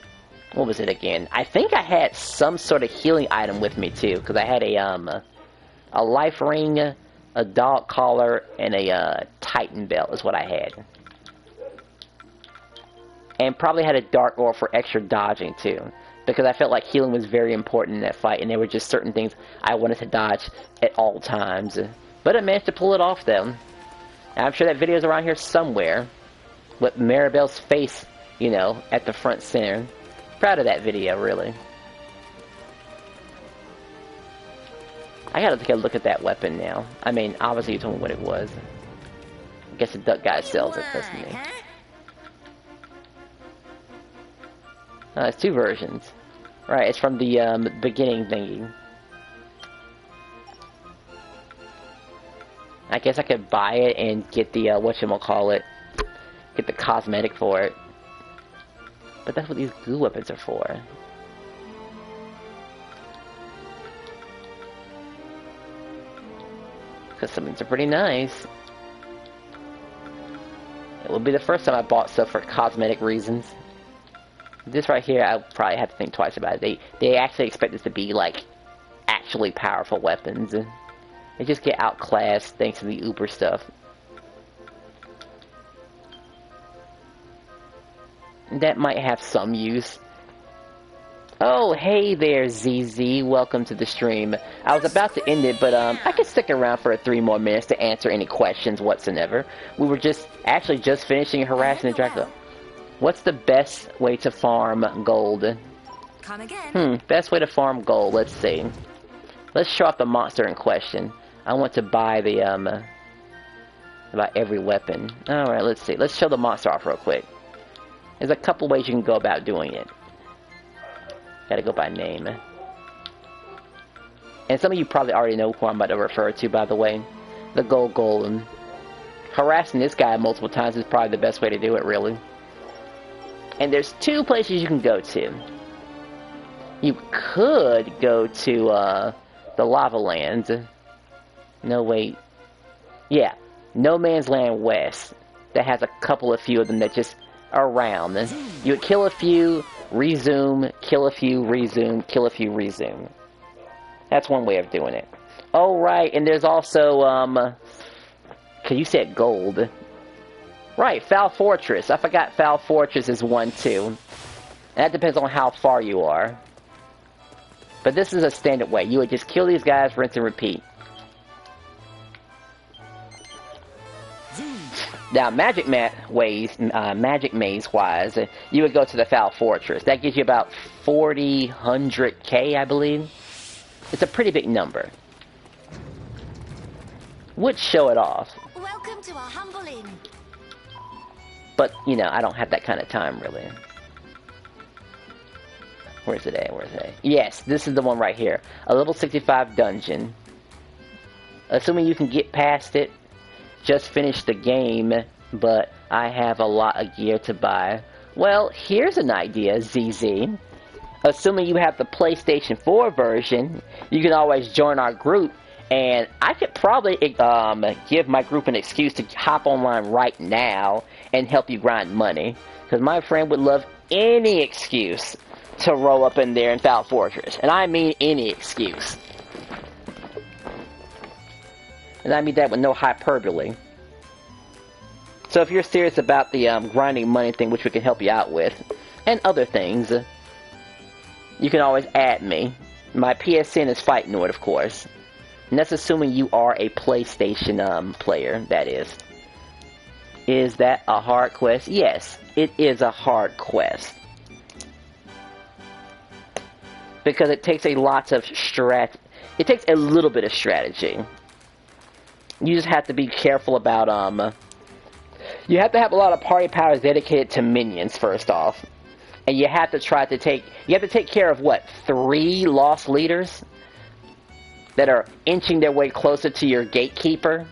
what was it again? I think I had some sort of healing item with me too, because I had a life ring, a dog collar, and a titan belt is what I had. And probably had a dark orb for extra dodging too, because I felt like healing was very important in that fight, and there were just certain things I wanted to dodge at all times. But I managed to pull it off though. And I'm sure that video's around here somewhere, with Maribel's face, you know, at the front center. Proud of that video, really. I gotta take a look at that weapon now. I mean, obviously you told me what it was. I guess the duck guy sells it, doesn't he? It's two versions. Right, it's from the beginning thingy. I guess I could buy it and get the, whatchamacallit, get the cosmetic for it. But that's what these glue weapons are for. Because some of these are pretty nice. It will be the first time I bought stuff for cosmetic reasons. This right here, I probably have to think twice about it. They actually expect this to be, like, actually powerful weapons. They just get outclassed thanks to the Uber stuff. That might have some use. Oh, hey there, ZZ. Welcome to the stream. I was about to end it, but I could stick around for 3 more minutes to answer any questions whatsoever. We were just finishing harassing the dragon. What's the best way to farm gold? Come again. Best way to farm gold. Let's see. Let's show off the monster in question. I want to buy the about every weapon. All right, let's see. Let's show the monster off real quick. There's a couple ways you can go about doing it. Gotta go by name. And some of you probably already know who I'm about to refer to, by the way. The gold golem. Harassing this guy multiple times is probably the best way to do it, really. And there's 2 places you can go to. You could go to the Lava Lands. No, wait. Yeah, No Man's Land West. That has a few of them that just are around. You would kill a few, resume, kill a few, resume, kill a few, resume. That's one way of doing it. Oh, right, and there's also, cause you said gold. Right, Foul Fortress. I forgot Foul Fortress is one too. And that depends on how far you are. But this is a standard way. You would just kill these guys, rinse and repeat. Now, Magic Maze wise, you would go to the Foul Fortress. That gives you about 100K, I believe. It's a pretty big number. Would show it off. Welcome to our humble inn. But, you know, I don't have that kind of time, really. Where's it at? Where's it at? Yes, this is the one right here. A level 65 dungeon. Assuming you can get past it. Just finished the game, but I have a lot of gear to buy. Well, here's an idea, ZZ. Assuming you have the PlayStation 4 version, you can always join our group, and I could probably give my group an excuse to hop online right now and help you grind money. Because my friend would love any excuse to roll up in there in Foul Fortress. And I mean any excuse. And I mean that with no hyperbole. So if you're serious about the grinding money thing, which we can help you out with, and other things, you can always add me. My PSN is FightNoid, of course. And that's assuming you are a PlayStation player, that is. Is that a hard quest? Yes, it is a hard quest. Because it takes a lot of it takes a little bit of strategy. You just have to be careful about, you have to have a lot of party powers dedicated to minions, first off. And you have to try to take care of, what, 3 lost leaders? That are inching their way closer to your gatekeeper?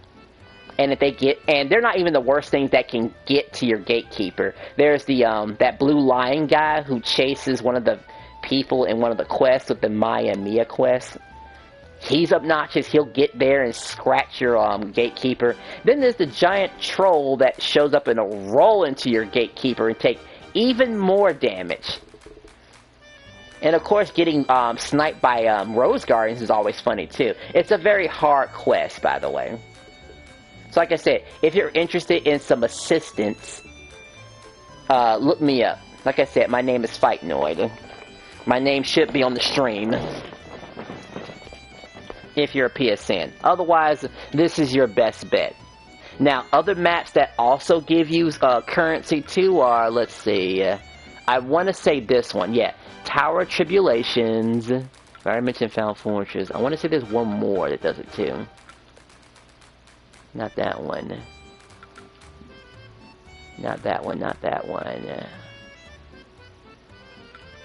And if they get, and they're not even the worst things that can get to your gatekeeper. There's the that blue lion guy who chases one of the people in one of the quests with the Maya Mia quest. He's obnoxious. He'll get there and scratch your gatekeeper. Then there's the giant troll that shows up and will roll into your gatekeeper and take even more damage. And of course, getting sniped by Rose Guardians is always funny too. It's a very hard quest, by the way. So like I said, if you're interested in some assistance, look me up. Like I said, my name is FightNoid. My name should be on the stream if you're a PSN. Otherwise, this is your best bet. Now, other maps that also give you currency too are, let's see, I want to say this one, yeah. Tower of Tribulations. If I already mentioned Found Fortress. I want to say there's one more that does it too. Not that one. Not that one, not that one.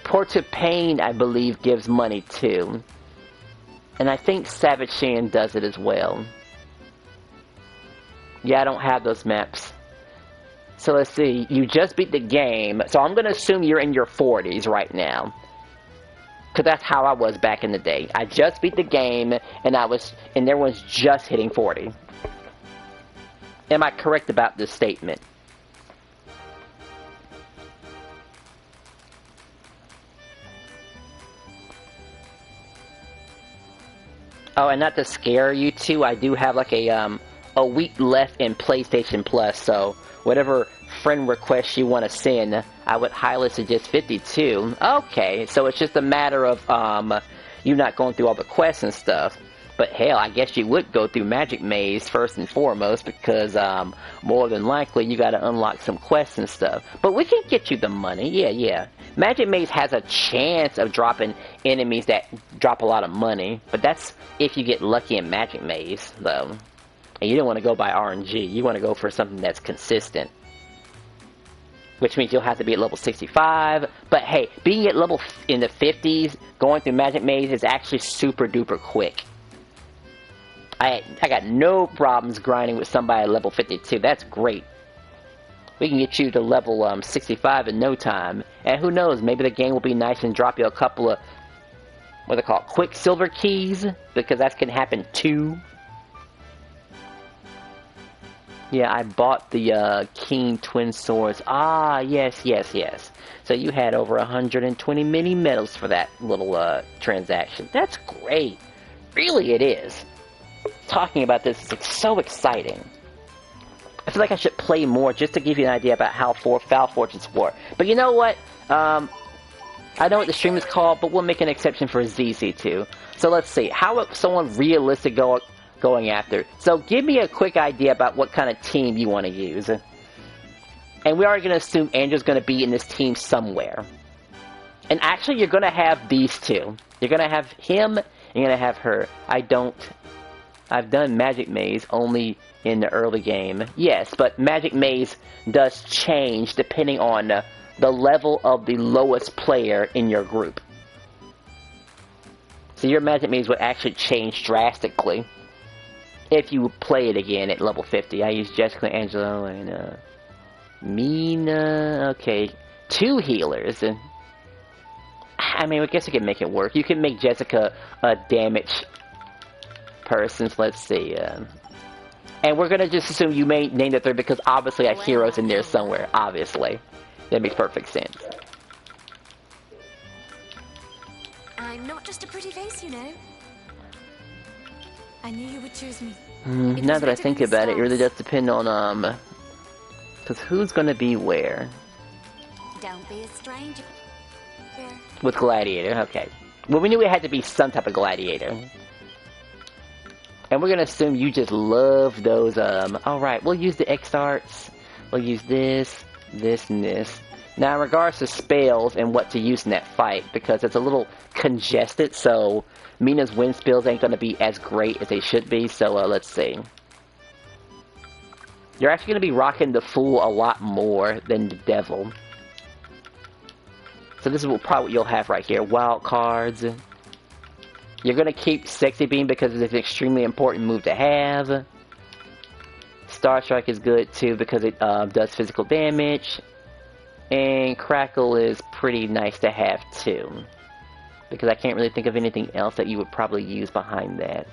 Port of Pain, I believe, gives money too. And I think Savage Shan does it as well. Yeah, I don't have those maps. So let's see, you just beat the game. So I'm going to assume you're in your 40s right now. Because that's how I was back in the day. I just beat the game, and everyone's just hitting 40. Am I correct about this statement? Oh, and not to scare you two, I do have like a week left in PlayStation Plus, so whatever friend request you want to send, I would highly suggest 52. Okay, so it's just a matter of you not going through all the quests and stuff. But hell, I guess you would go through Magic Maze first and foremost, because more than likely you got to unlock some quests and stuff. But we can get you the money, yeah. Magic Maze has a chance of dropping enemies that drop a lot of money, but that's if you get lucky in Magic Maze, though. And you don't want to go by RNG, you want to go for something that's consistent. Which means you'll have to be at level 65, but hey, being at level in the 50s, going through Magic Maze is actually super duper quick. I got no problems grinding with somebody at level 52. That's great. We can get you to level 65 in no time. And who knows, maybe the game will be nice and drop you a couple of, what they call it, Quicksilver keys, because that can happen too. Yeah, I bought the King Twin Swords. Ah, yes. So you had over 120 mini medals for that little transaction. That's great. Really, it is. Talking about this is so exciting. I feel like I should play more just to give you an idea about how Foul Fortunes work. But you know what? I know what the stream is called, but we'll make an exception for ZC2. So let's see. How is someone realistic going after? So give me a quick idea about what kind of team you want to use. And we're already going to assume Andrew's going to be in this team somewhere. And actually, you're going to have these two. You're going to have him, and you're going to have her. I've done Magic Maze only in the early game. Yes, but Magic Maze does change depending on the level of the lowest player in your group. So your Magic Maze would actually change drastically if you play it again at level 50. I use Jessica, Angelo, and Mina. Okay, 2 healers. I mean, I guess we can make it work. You can make Jessica a damage person. Let's see. And we're gonna just assume you may name the 3 because obviously a hero's in there somewhere. Obviously, that makes perfect sense. I'm not just a pretty face, you know. I knew you would choose me. Now that I think about it, it really does depend on because who's gonna be where. Don't be a stranger. With Gladiator, okay. Well, we knew it had to be some type of Gladiator. And we're gonna assume you just love those, alright, we'll use the X-Arts. We'll use this, this, and this. Now, in regards to spells and what to use in that fight, because it's a little congested, so Mina's wind spells ain't gonna be as great as they should be, so, let's see. You're actually gonna be rocking the Fool a lot more than the Devil. So this is probably what you'll have right here. Wild cards. You're going to keep Sexy Beam because it's an extremely important move to have. Star Strike is good too because it does physical damage. And Crackle is pretty nice to have too. Because I can't really think of anything else that you would probably use behind that.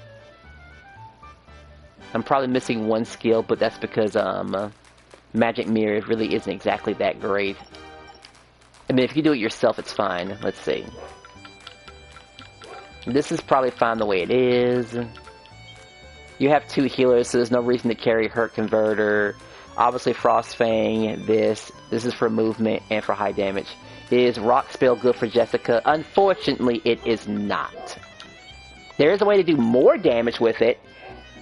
I'm probably missing one skill, but that's because Magic Mirror really isn't exactly that great. I mean, if you do it yourself, it's fine. Let's see. This is probably fine the way it is. You have 2 healers, so there's no reason to carry Hurt Converter. Obviously, Frostfang, this is for movement and for high damage. Is Rock Spell good for Jessica? Unfortunately, it is not. There is a way to do more damage with it,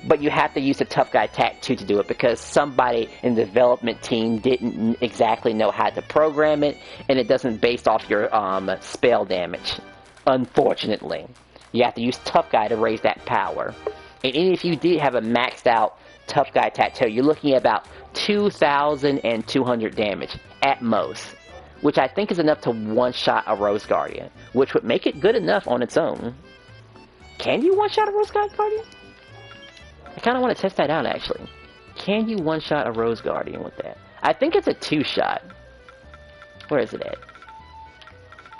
but you have to use the Tough Guy Tattoo to do it because somebody in the development team didn't exactly know how to program it, and it doesn't base off your spell damage. Unfortunately, you have to use Tough Guy to raise that power. And even if you did have a maxed out Tough Guy Tattoo, you're looking at about 2,200 damage at most, which I think is enough to one-shot a Rose Guardian, which would make it good enough on its own. Can you one-shot a Rose Guardian? I kind of want to test that out, actually. Can you one-shot a Rose Guardian with that? I think it's a 2-shot. Where is it at?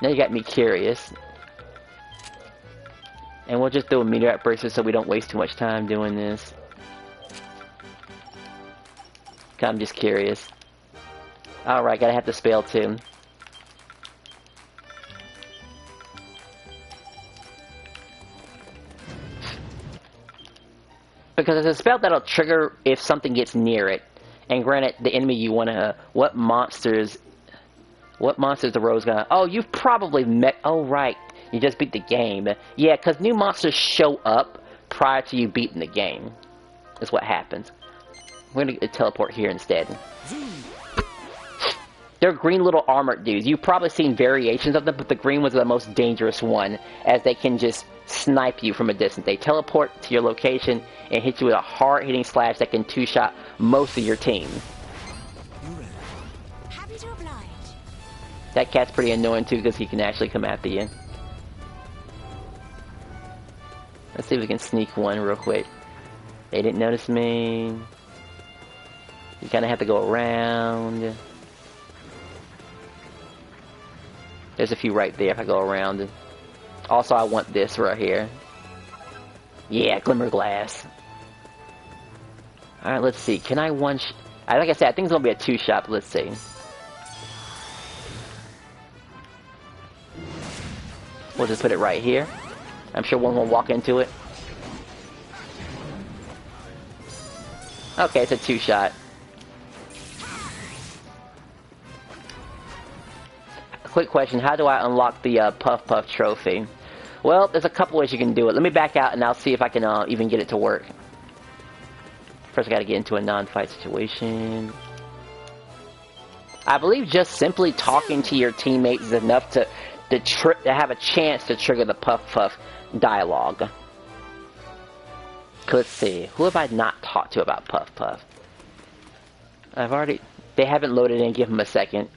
Now you got me curious. And we'll just do a Meteorite Burst so we don't waste too much time doing this. I'm just curious. Alright, gotta have the spell too. Because it's a spell that'll trigger if something gets near it. And granted, the enemy you wanna... What monsters the Rose gonna... Oh, you've probably met... Oh, right. You just beat the game. Yeah, because new monsters show up prior to you beating the game. That's what happens. We're gonna teleport here instead. They're green little armored dudes. You've probably seen variations of them, but the green ones are the most dangerous one, as they can just snipe you from a distance. They teleport to your location and hit you with a hard-hitting slash that can 2-shot most of your team. Happy to oblige. That cat's pretty annoying too, because he can actually come after you. Let's see if we can sneak one real quick. They didn't notice me. You kind of have to go around. There's a few right there if I go around. Also, I want this right here. Yeah, Glimmer Glass. Alright, let's see. Can I like I said, I think it's going to be a 2-shot, but let's see. We'll just put it right here. I'm sure one will walk into it. Okay, it's a 2-shot. Quick question, how do I unlock the Puff Puff trophy? Well, there's a couple ways you can do it. Let me back out and I'll see if I can even get it to work. First I gotta get into a non-fight situation. I believe just simply talking to your teammates is enough to have a chance to trigger the Puff Puff dialogue. Let's see, who have I not talked to about Puff Puff? They haven't loaded in, give them a second.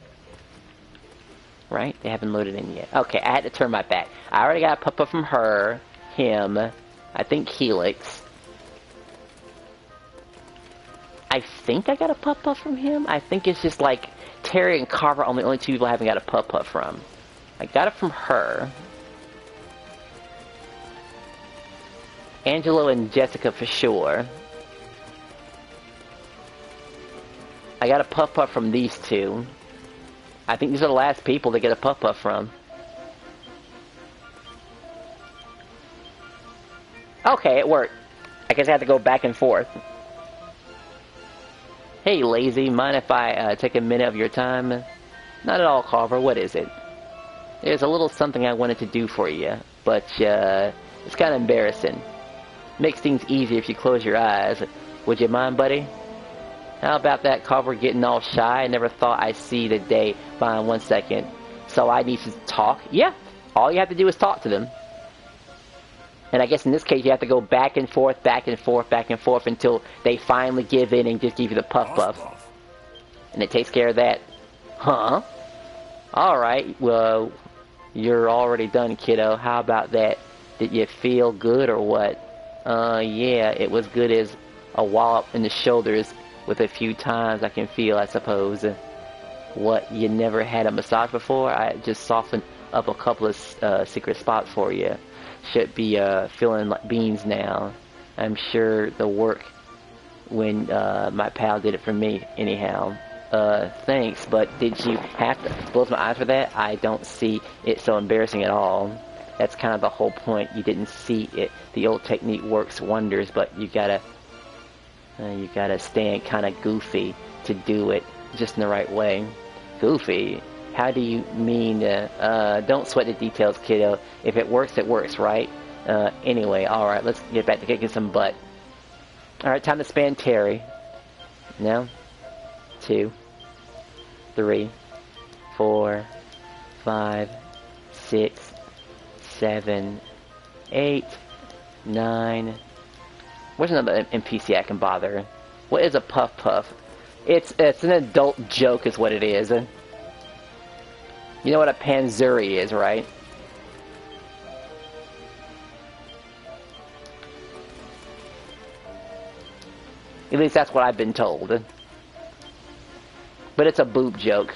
Right? They haven't loaded in yet. Okay, I had to turn my back. I already got a Puff Puff from her, him, I think Helix. I think I got a Puff Puff from him. I think it's just like Terry and Carver are the only 2 people I haven't got a Puff Puff from. I got it from her. Angelo and Jessica for sure. I got a Puff Puff from these 2. I think these are the last people to get a Puff Puff from. Okay, it worked. I guess I had to go back and forth. Hey, lazy, mind if I take a minute of your time? Not at all, Carver. What is it? There's a little something I wanted to do for you, but it's kind of embarrassing. Makes things easier if you close your eyes. Would you mind, buddy? How about that, Carver getting all shy? I never thought I'd see the day. Fine, 1 second. So I need to talk? Yeah. All you have to do is talk to them. And I guess in this case you have to go back and forth, back and forth, back and forth until they finally give in and just give you the Puff Puff. And it takes care of that. Huh? Alright, well, you're already done, kiddo. How about that? Did you feel good or what? Yeah, it was good as a wallop in the shoulders with a few times I can feel, I suppose, what you never had a massage before. I just softened up a couple of secret spots for you. Should be feeling like beans now. I'm sure the work when my pal did it for me anyhow. Thanks, but did you have to close my eyes for that? I don't see it so embarrassing at all. That's kind of the whole point. You didn't see it. The old technique works wonders, but you gotta stand kind of goofy to do it just in the right way. Goofy? How do you mean? Don't sweat the details, kiddo. If it works, right? Anyway, alright, let's get back to kicking some butt. Alright, time to span Terry. Now, 2, 3, 4, 5, 6, 7, 8, 9. Where's another NPC I can bother? What is a puff puff? It's an adult joke is what it is. You know what a panzuri is, right? At least that's what I've been told. But it's a boob joke.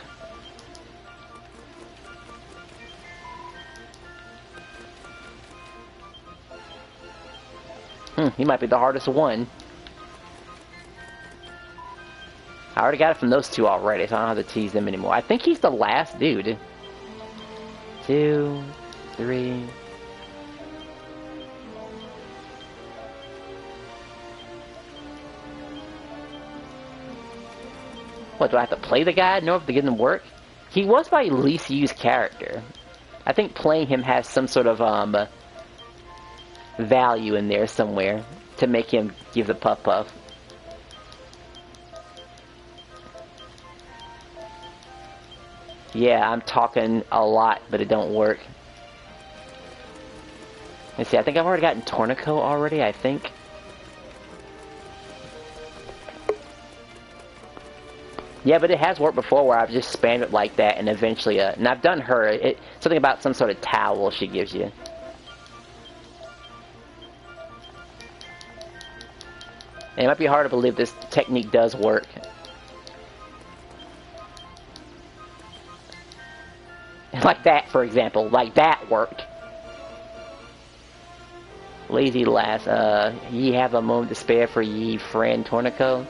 He might be the hardest one. I already got it from those two already, so I don't have to tease them anymore. I think he's the last dude. 2, 3... What, do I have to play the guy in order to get him to work? He was my least used character. I think playing him has some sort of, value in there somewhere to make him give the puff puff. Yeah, I'm talking a lot, but it don't work. Let's see, I think I've already gotten Tornico already, I think. Yeah, but it has worked before where I've just spammed it like that and eventually, and I've done her, something about some sort of towel she gives you. And it might be hard to believe this technique does work. Like that, for example. Like that worked. Lazy lass, ye have a moment to spare for ye friend Tornico?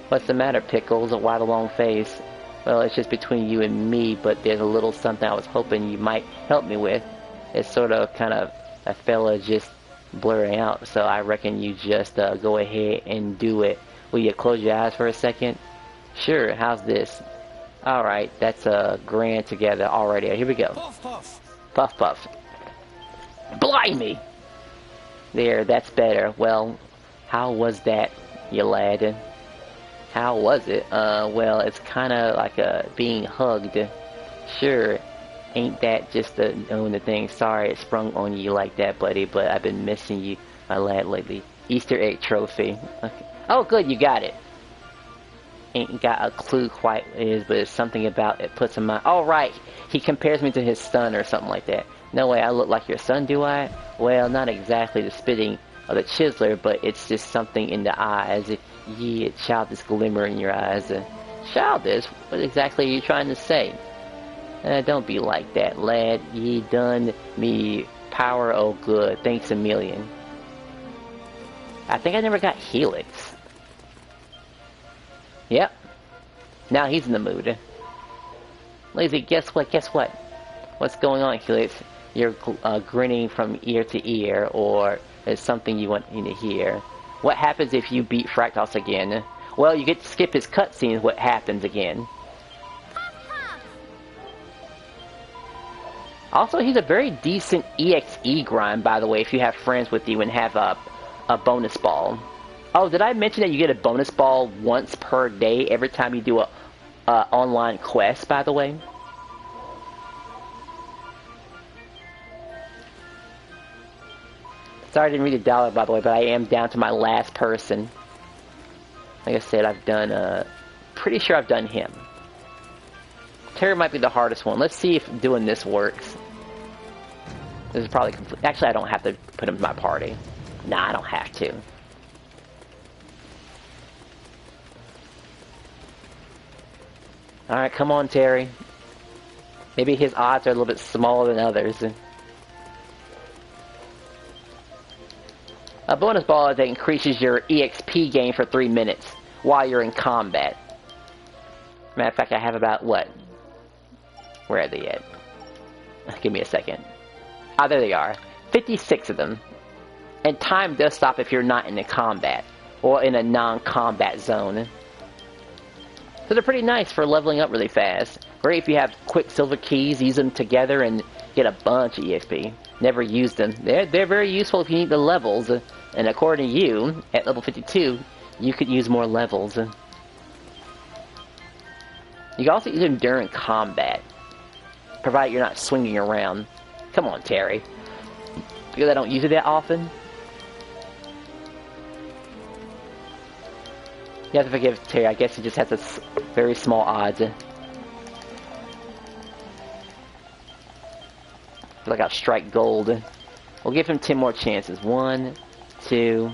What's the matter, Pickles? A wide long face. Well, it's just between you and me, but there's a little something I was hoping you might help me with. It's sort of, kind of, a fella just blurring out, so I reckon you just, go ahead and do it. Will you close your eyes for a second? Sure, how's this? Alright, that's, grand together already. Here we go. Puff puff. Puff puff. Blimey! There, that's better. Well, how was that, you lad? How was it? Well, it's kinda like, being hugged. Sure, ain't that just the thing? Sorry it sprung on you like that, buddy, but I've been missing you, my lad, lately. Easter egg trophy. Okay. Oh, good, you got it. Ain't got a clue quite what it is, but it's something about it puts in my... Oh, right, he compares me to his son or something like that. No way, I look like your son, do I? Well, not exactly the spitting of the chiseler, but it's just something in the eyes. Ye, a childish glimmer in your eyes. Childish? What exactly are you trying to say? Don't be like that, lad. Ye done me power, oh good. Thanks a million. I think I never got Helix. Yep. Now he's in the mood. Lazy, guess what? Guess what? What's going on, Helix? You're grinning from ear to ear, or is something you want me to hear? What happens if you beat Fractos again? Well, you get to skip his cutscenes. What happens again? Also, he's a very decent EXE grind, by the way, if you have friends with you and have a bonus ball. Oh, did I mention that you get a bonus ball once per day every time you do a online quest, by the way? Sorry I didn't read the dollar, by the way, but I am down to my last person. Like I said, I've done, pretty sure I've done him. Terror might be the hardest one. Let's see if doing this works. This is probably complete. Actually, I don't have to put him in my party. Nah, I don't have to. Alright, come on, Terry. Maybe his odds are a little bit smaller than others. A bonus ball is that increases your EXP gain for 3 minutes while you're in combat. Matter of fact, I have about, what? Where are they at? Give me a second. Ah, there they are. 56 of them. And time does stop if you're not in a combat, or in a non-combat zone. So they're pretty nice for leveling up really fast. Great if you have Quicksilver keys, use them together and get a bunch of EXP. Never used them. They're very useful if you need the levels. And according to you, at level 52, you could use more levels. You can also use them during combat, provided you're not swinging around. Come on, Terry. Because I don't use it that often. You have to forgive Terry. I guess he just has a very small odds. I feel like I'll strike gold. We'll give him 10 more chances. 1, 2,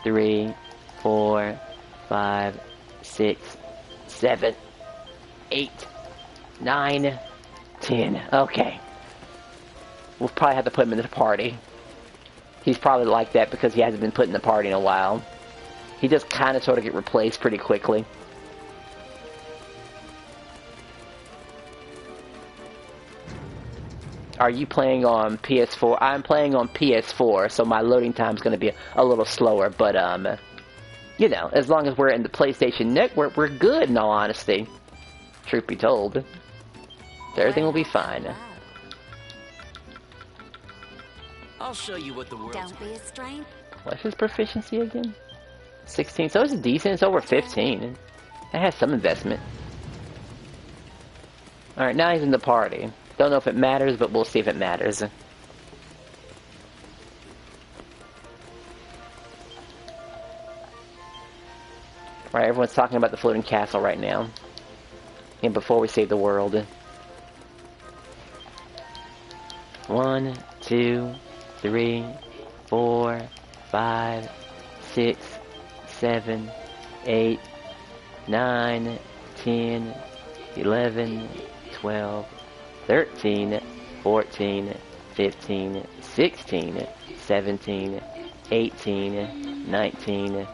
3, 4, 5, 6, 7, 8, 9, 10. Okay. We'll probably have to put him in the party. He's probably like that because he hasn't been put in the party in a while. He just kind of sort of get replaced pretty quickly. Are you playing on PS4? I'm playing on PS4, so my loading time is going to be a little slower, but, you know, as long as we're in the PlayStation Network, we're good, in all honesty. Truth be told. So everything will be fine. I'll show you what the world's Don't be a strain. What's his proficiency again? 16, so it's decent, it's over 15. That has some investment. Alright, now he's in the party. Don't know if it matters, but we'll see if it matters. Right, everyone's talking about the floating castle right now. And before we save the world. 1, 2, 3, 4, 5, 6, 7, 8, 9, 10, 11, 12, 13, 14, 15, 16, 17, 18, 19,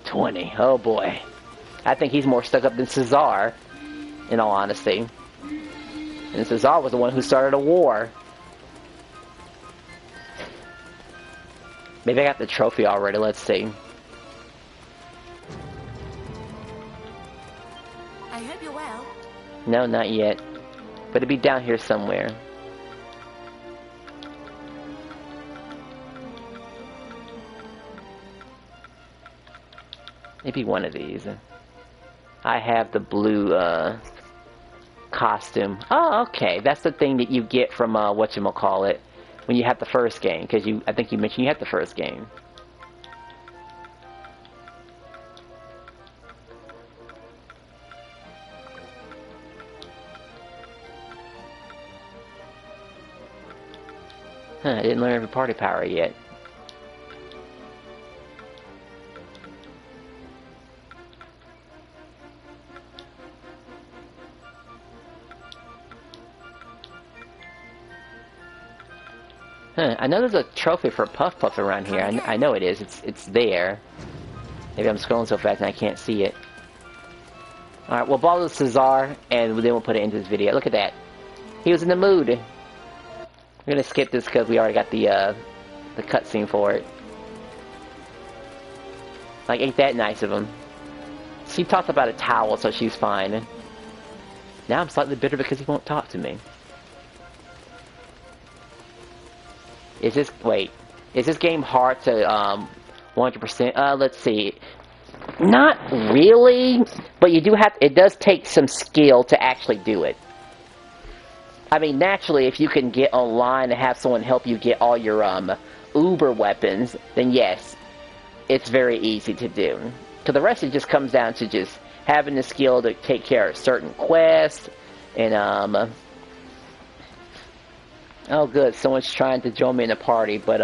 20. Oh boy. I think he's more stuck up than Cesar, in all honesty. And Cesar was the one who started a war. Maybe I got the trophy already, let's see. I hope you're well. No, not yet. But it'd be down here somewhere. Maybe one of these. I have the blue, costume. Oh, okay. That's the thing that you get from, whatchamacallit, when you have the first game. Because I think you mentioned you had the first game. Huh, I didn't learn every party power yet. Huh, I know there's a trophy for Puff Puff around here. I know it is. It's there. Maybe I'm scrolling so fast and I can't see it. Alright, we'll ball with Cesar, and then we'll put it into this video. Look at that. He was in the mood. We're gonna skip this because we already got the cutscene for it. Like, ain't that nice of him? She talked about a towel, so she's fine. Now I'm slightly bitter because he won't talk to me. Is this... wait. Is this game hard to, 100%? Let's see. Not really, but you do have... it does take some skill to actually do it. I mean, naturally, if you can get online and have someone help you get all your, Uber weapons, then yes, it's very easy to do. So the rest, it just comes down to just having the skill to take care of certain quests, and, oh good, someone's trying to join me in a party, but,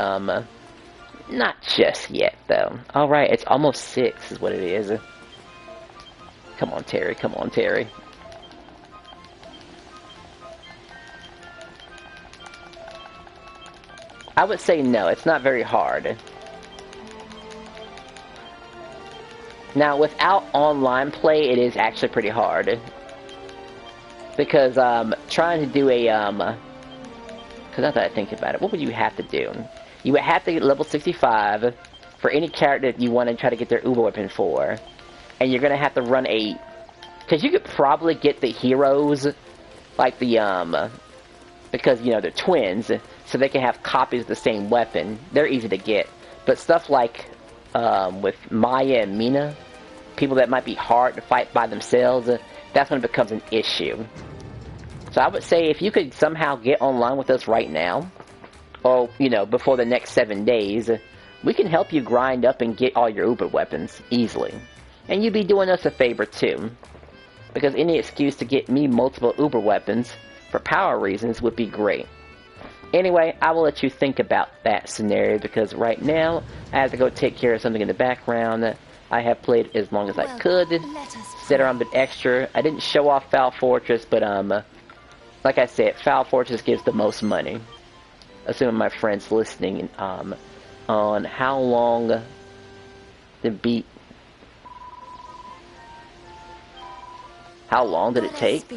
not just yet, though. Alright, it's almost 6 is what it is. Come on, Terry, come on, Terry. I would say no, it's not very hard. Now, without online play, it is actually pretty hard. Because, trying to do a, because now that I think about it, what would you have to do? You would have to get level 65 for any character that you want to try to get their Uber weapon for. And you're going to have to run a, because you could probably get the heroes, like the, because, you know, they're twins, so they can have copies of the same weapon. They're easy to get. But stuff like, with Maya and Mina, people that might be hard to fight by themselves, that's when it becomes an issue. So I would say if you could somehow get online with us right now, or, you know, before the next 7 days, we can help you grind up and get all your Uber weapons easily. And you'd be doing us a favor too, because any excuse to get me multiple Uber weapons for power reasons would be great. Anyway, I will let you think about that scenario, because right now, I have to go take care of something in the background. I have played as long as I could, set around a bit extra. I didn't show off Foul Fortress, but, like I said, Foul Fortress gives the most money. Assuming my friend's listening, on how long to beat... How long did it take?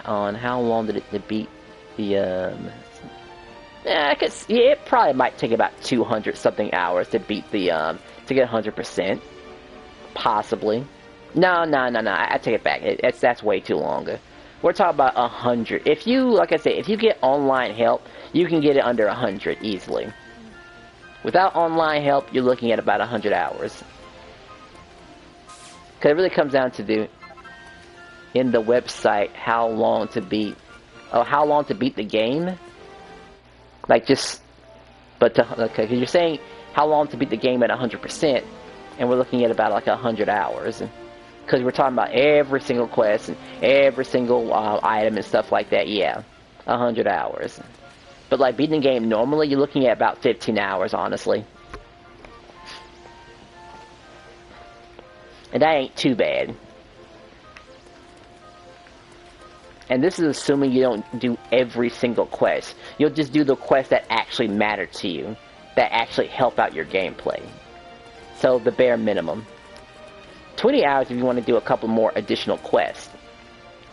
On how long did it to beat the, yeah, I guess, yeah, it probably might take about 200 something hours to beat the, to get 100%. Possibly. No, I take it back. That's way too long. We're talking about 100. If you, like I said, if you get online help, you can get it under 100 easily. Without online help, you're looking at about 100 hours. Because it really comes down to in the website, how long to beat the game. Like, just, but okay, because you're saying how long to beat the game at 100%, and we're looking at about like 100 hours. Because we're talking about every single quest and every single item and stuff like that. Yeah, 100 hours. But like beating the game normally, you're looking at about 15 hours, honestly. And that ain't too bad. And this is assuming you don't do every single quest. You'll just do the quests that actually matter to you, that actually help out your gameplay. So the bare minimum. 20 hours if you want to do a couple more additional quests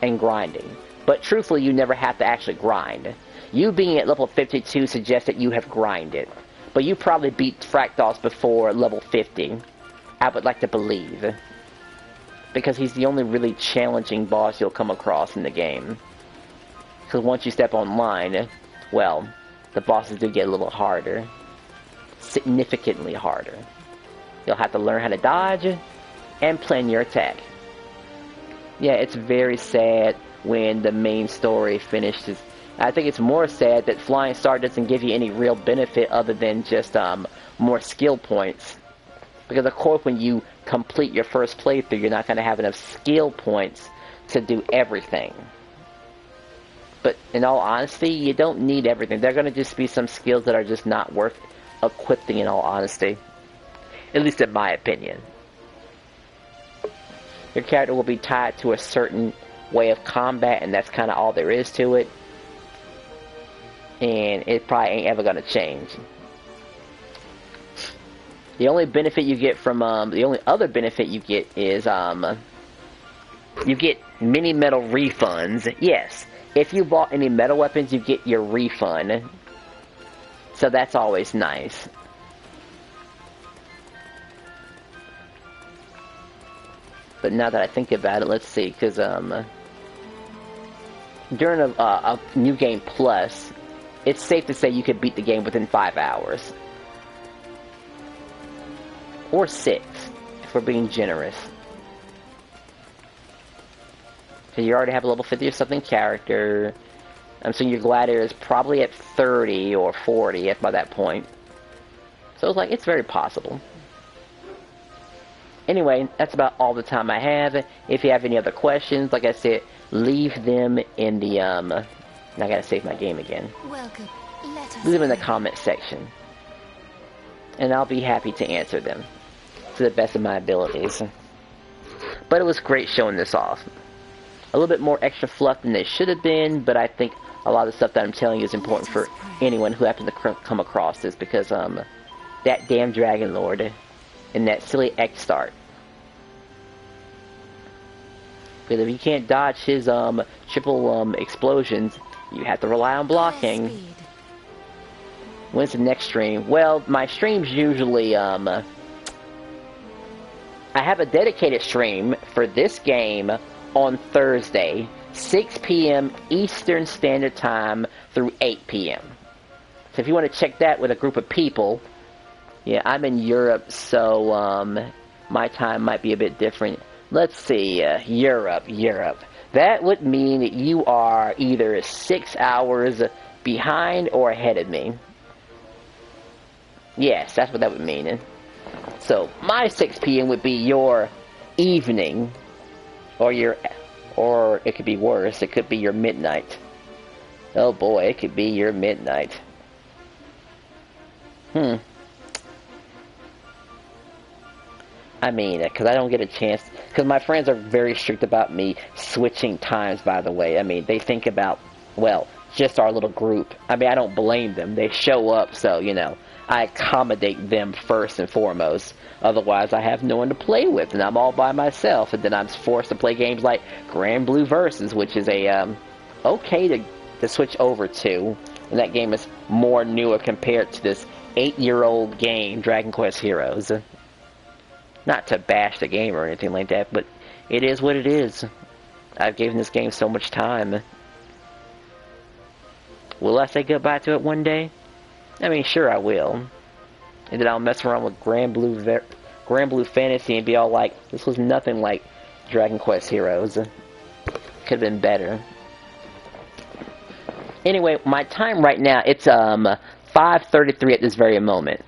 and grinding. But truthfully, you never have to actually grind. You being at level 52 suggests that you have grinded. But you probably beat Fractos before level 50. I would like to believe. Because he's the only really challenging boss you'll come across in the game. Because once you step online, well, the bosses do get a little harder. Significantly harder. You'll have to learn how to dodge and plan your attack. Yeah, it's very sad when the main story finishes. I think it's more sad that Flying Star doesn't give you any real benefit other than just more skill points. Because of course when you complete your first playthrough, you're not going to have enough skill points to do everything. But in all honesty, you don't need everything. There are going to just be some skills that are just not worth equipping, in all honesty. At least in my opinion. Your character will be tied to a certain way of combat, and that's kind of all there is to it. And it probably ain't ever going to change. The only benefit you get from, the only other benefit you get is, you get mini metal refunds. Yes, if you bought any metal weapons, you get your refund. So that's always nice. But now that I think about it, let's see, because, during a New Game Plus, it's safe to say you could beat the game within 5 hours. Or 6, if we're being generous. So you already have a level 50 or something character. I'm saying your Gladiator is probably at 30 or 40 by that point. So it's like, it's very possible. Anyway, that's about all the time I have. If you have any other questions, like I said, leave them in the, now I gotta save my game again. Welcome. Leave them in the comment section. And I'll be happy to answer them to the best of my abilities. But it was great showing this off. A little bit more extra fluff than they should have been, but I think a lot of the stuff that I'm telling you is important for anyone who happens to come across this, because that damn dragonlord and that silly X start. Because if you can't dodge his triple explosions, you have to rely on blocking. When's the next stream? Well, my streams usually I have a dedicated stream for this game on Thursday, 6 p.m. Eastern Standard Time through 8 p.m. So if you want to check that with a group of people, yeah, I'm in Europe, so my time might be a bit different. Let's see, Europe. That would mean that you are either 6 hours behind or ahead of me. Yes, that's what that would mean. So my 6 p.m. would be your evening, or it could be worse. It could be your midnight. Oh boy, it could be your midnight. I mean, because I don't get a chance, because my friends are very strict about me switching times, by the way. I mean, they think about, well, just our little group. I mean, I don't blame them. They show up, so, you know, I accommodate them first and foremost. Otherwise, I have no one to play with, and I'm all by myself, and then I'm forced to play games like Grand Blue Versus, which is a, okay to switch over to, and that game is more newer compared to this 8-year-old game, Dragon Quest Heroes. Not to bash the game or anything like that, but it is what it is. I've given this game so much time. Will I say goodbye to it one day? I mean, sure I will. And then I'll mess around with Grand Blue Fantasy and be all like, this was nothing like Dragon Quest Heroes. Could have been better. Anyway, my time right now, it's 5:33 at this very moment.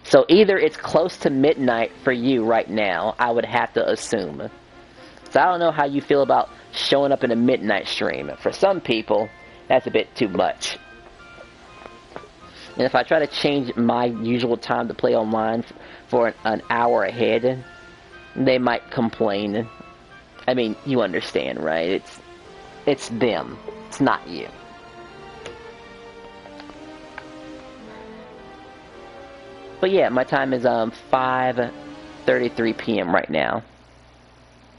So either it's close to midnight for you right now, I would have to assume. So I don't know how you feel about showing up in a midnight stream. For some people, that's a bit too much. And if I try to change my usual time to play online for an hour ahead, they might complain. I mean, you understand, right? It's them. It's not you. But yeah, my time is 5:33 p.m. right now.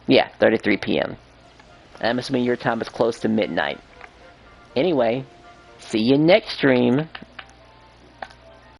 Yeah, 33 p.m. I'm assuming your time is close to midnight. Anyway, see you next stream.